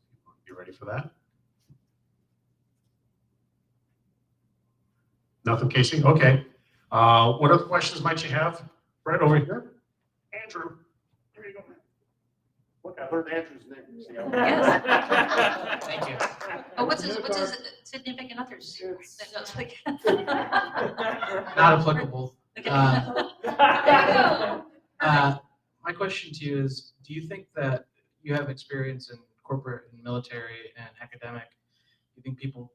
you ready for that? Nothing, Casey? Okay. What other questions might you have? Right over here. Andrew. Here you go, man. Look, I learned Andrew's name. See how- Yes. Thank you. Oh, what's his significant others? Not applicable. Okay. My question to you is, do you think that you have experience in corporate and military and academic? Do you think people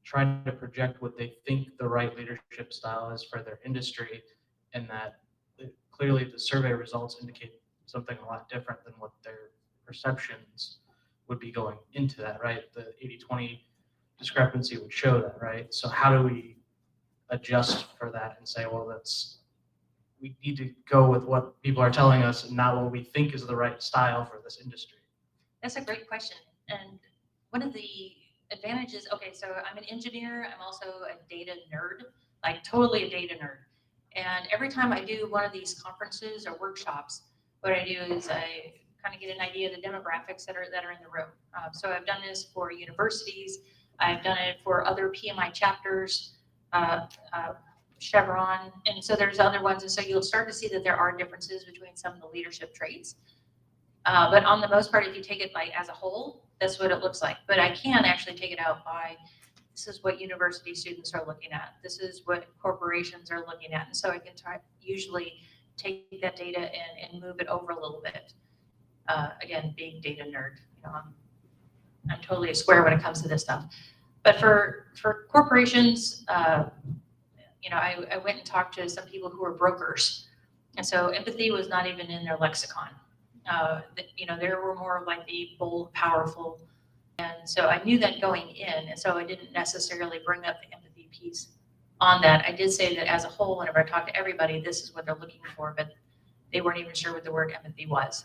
try to project what they think the right leadership style is for their industry, and that clearly the survey results indicate something a lot different than what their perceptions would be going into that, right? The 80-20 discrepancy would show that, right? So how do we adjust for that and say, well, we need to go with what people are telling us and not what we think is the right style for this industry? That's a great question. And one of the advantages, okay, so I'm an engineer. I'm also a data nerd, like totally a data nerd. And every time I do one of these conferences or workshops, what I do is I kind of get an idea of the demographics that are in the room. So I've done this for universities. I've done it for other PMI chapters, Chevron, and so there's other ones. And so you'll start to see that there are differences between some of the leadership traits. But on the most part, if you take it like as a whole, that's what it looks like. But I can actually take it out by, this is what university students are looking at. This is what corporations are looking at. And so I can usually take that data and move it over a little bit. Again, being data nerd, I'm totally a square when it comes to this stuff. But for corporations, I went and talked to some people who were brokers. And so empathy was not even in their lexicon. There were more like the bold, powerful. And so I knew that going in. And so I didn't necessarily bring up the empathy piece on that. I did say that as a whole, whenever I talk to everybody, this is what they're looking for, but they weren't even sure what the word empathy was.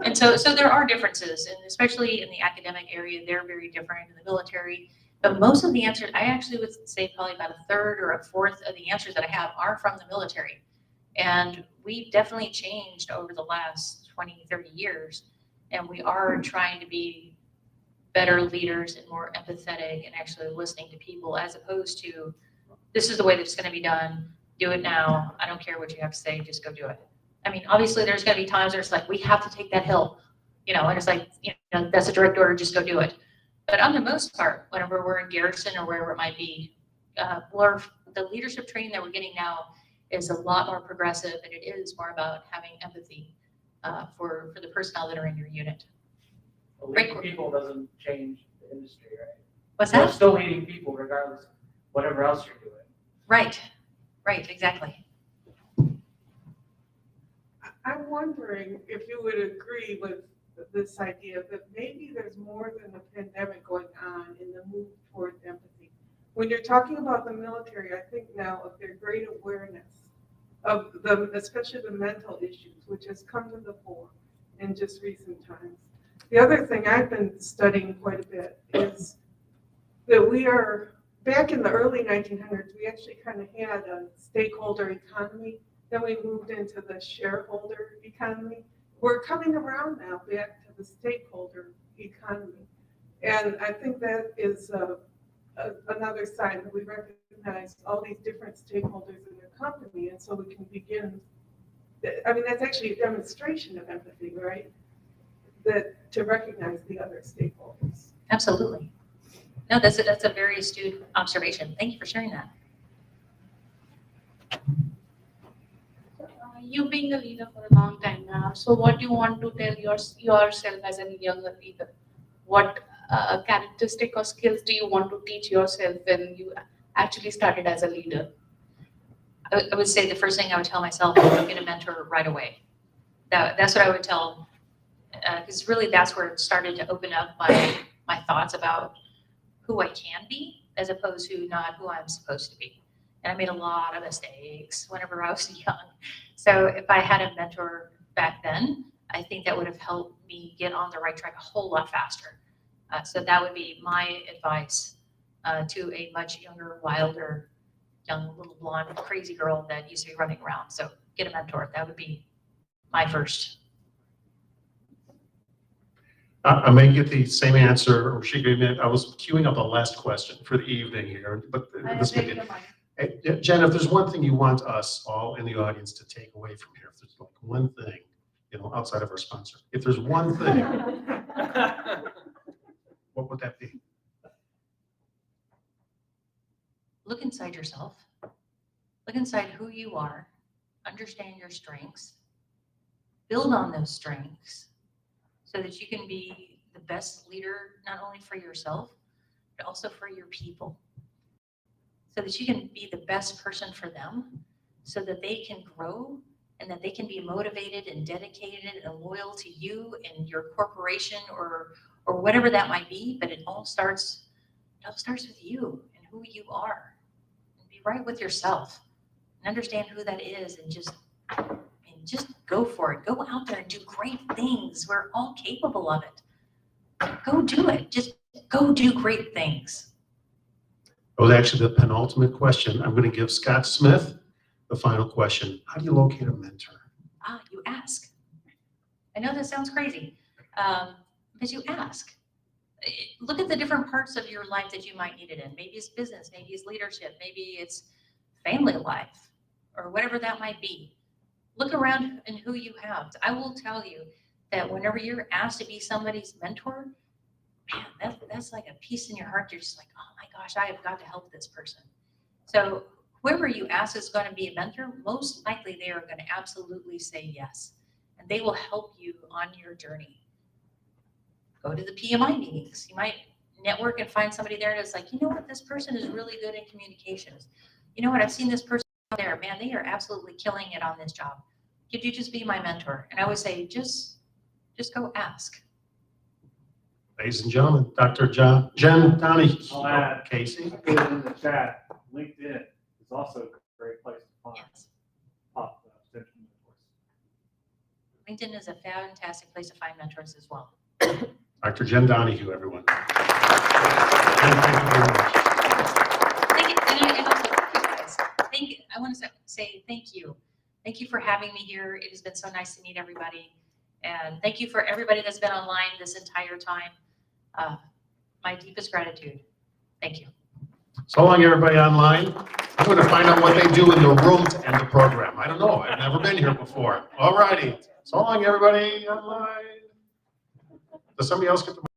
And so there are differences, and especially in the academic area, they're very different. In the military, but most of the answers, I actually would say probably about a third or a fourth of the answers that I have are from the military. And we've definitely changed over the last 20, 30 years. And we are trying to be better leaders and more empathetic and actually listening to people, as opposed to, this is the way that it's going to be done. Do it now. I don't care what you have to say. Just go do it. I mean, obviously there's going to be times where it's like, we have to take that hill, and it's like, that's a direct order. Just go do it. But on the most part, whenever we're in garrison or wherever it might be, the leadership training that we're getting now is a lot more progressive, and it is more about having empathy for the personnel that are in your unit. Leading people doesn't change the industry, right? What's You're that? still leading people regardless of whatever else you're doing. Right, exactly. I'm wondering if you would agree with this idea that maybe there's more than a pandemic going on in the move toward empathy. When you're talking about the military, I think now of their great awareness of especially the mental issues, which has come to the fore in just recent times. The other thing I've been studying quite a bit is that we are, back in the early 1900s, we actually kind of had a stakeholder economy. Then we moved into the shareholder economy. We're coming around now back to the stakeholder economy. And I think that is another sign that we recognize all these different stakeholders in the company. And so we can begin, I mean, that's actually a demonstration of empathy, right? That to recognize the other stakeholders. Absolutely. No, that's a very astute observation. Thank you for sharing that. You being a leader for a long time now, so what do you want to tell yourself as a younger leader? What characteristic or skills do you want to teach yourself when you actually started as a leader? I would say the first thing I would tell myself is go get a mentor right away. That's what I would tell, because really that's where it started to open up my thoughts about who I can be, as opposed to not who I'm supposed to be. And I made a lot of mistakes whenever I was young. So if I had a mentor back then, I think that would have helped me get on the right track a whole lot faster. So that would be my advice to a much younger, wilder, young little blonde crazy girl that used to be running around. So get a mentor. That would be my first. I may get the same answer, or she gave me. I was queuing up a last question for the evening here, but this may be. Hey, Jen, if there's one thing you want us all in the audience to take away from here, if there's like one thing, outside of our sponsor, if there's one thing, what would that be? Look inside yourself. Look inside who you are. Understand your strengths. Build on those strengths so that you can be the best leader, not only for yourself, but also for your people. So that you can be the best person for them, so that they can grow and that they can be motivated and dedicated and loyal to you and your corporation or whatever that might be. But it all starts with you and who you are. And be right with yourself and understand who that is, and just go for it. Go out there and do great things. We're all capable of it. Go do it. Just go do great things. That was actually the penultimate question. I'm going to give Scott Smith the final question. How do you locate a mentor? You ask. I know that sounds crazy, but you ask. Look at the different parts of your life that you might need it in. Maybe it's business, maybe it's leadership, maybe it's family life, or whatever that might be. Look around and who you have. I will tell you that whenever you're asked to be somebody's mentor, man, that's like a peace in your heart. You're just like, oh my gosh, I have got to help this person. So whoever you ask is going to be a mentor, most likely they are going to absolutely say yes. And they will help you on your journey. Go to the PMI meetings. You might network and find somebody there that's like, you know what, this person is really good in communications. You know what, I've seen this person out there, man, they are absolutely killing it on this job. Could you just be my mentor? And I would say, just go ask. Ladies and gentlemen, Dr. Jen Donahue. I'll add, Casey. I put it in the chat. LinkedIn is also a great place to find potential mentors. LinkedIn is a fantastic place to find mentors as well. Dr. Jen Donahue, everyone. Thank you very much. Thank you, and also thank you guys. I want to say thank you. Thank you for having me here. It has been so nice to meet everybody. And thank you for everybody that's been online this entire time. My deepest gratitude. Thank you. So long, everybody online. I'm going to find out what they do in the room to end the program. I don't know. I've never been here before. All righty. So long, everybody online. Does somebody else get the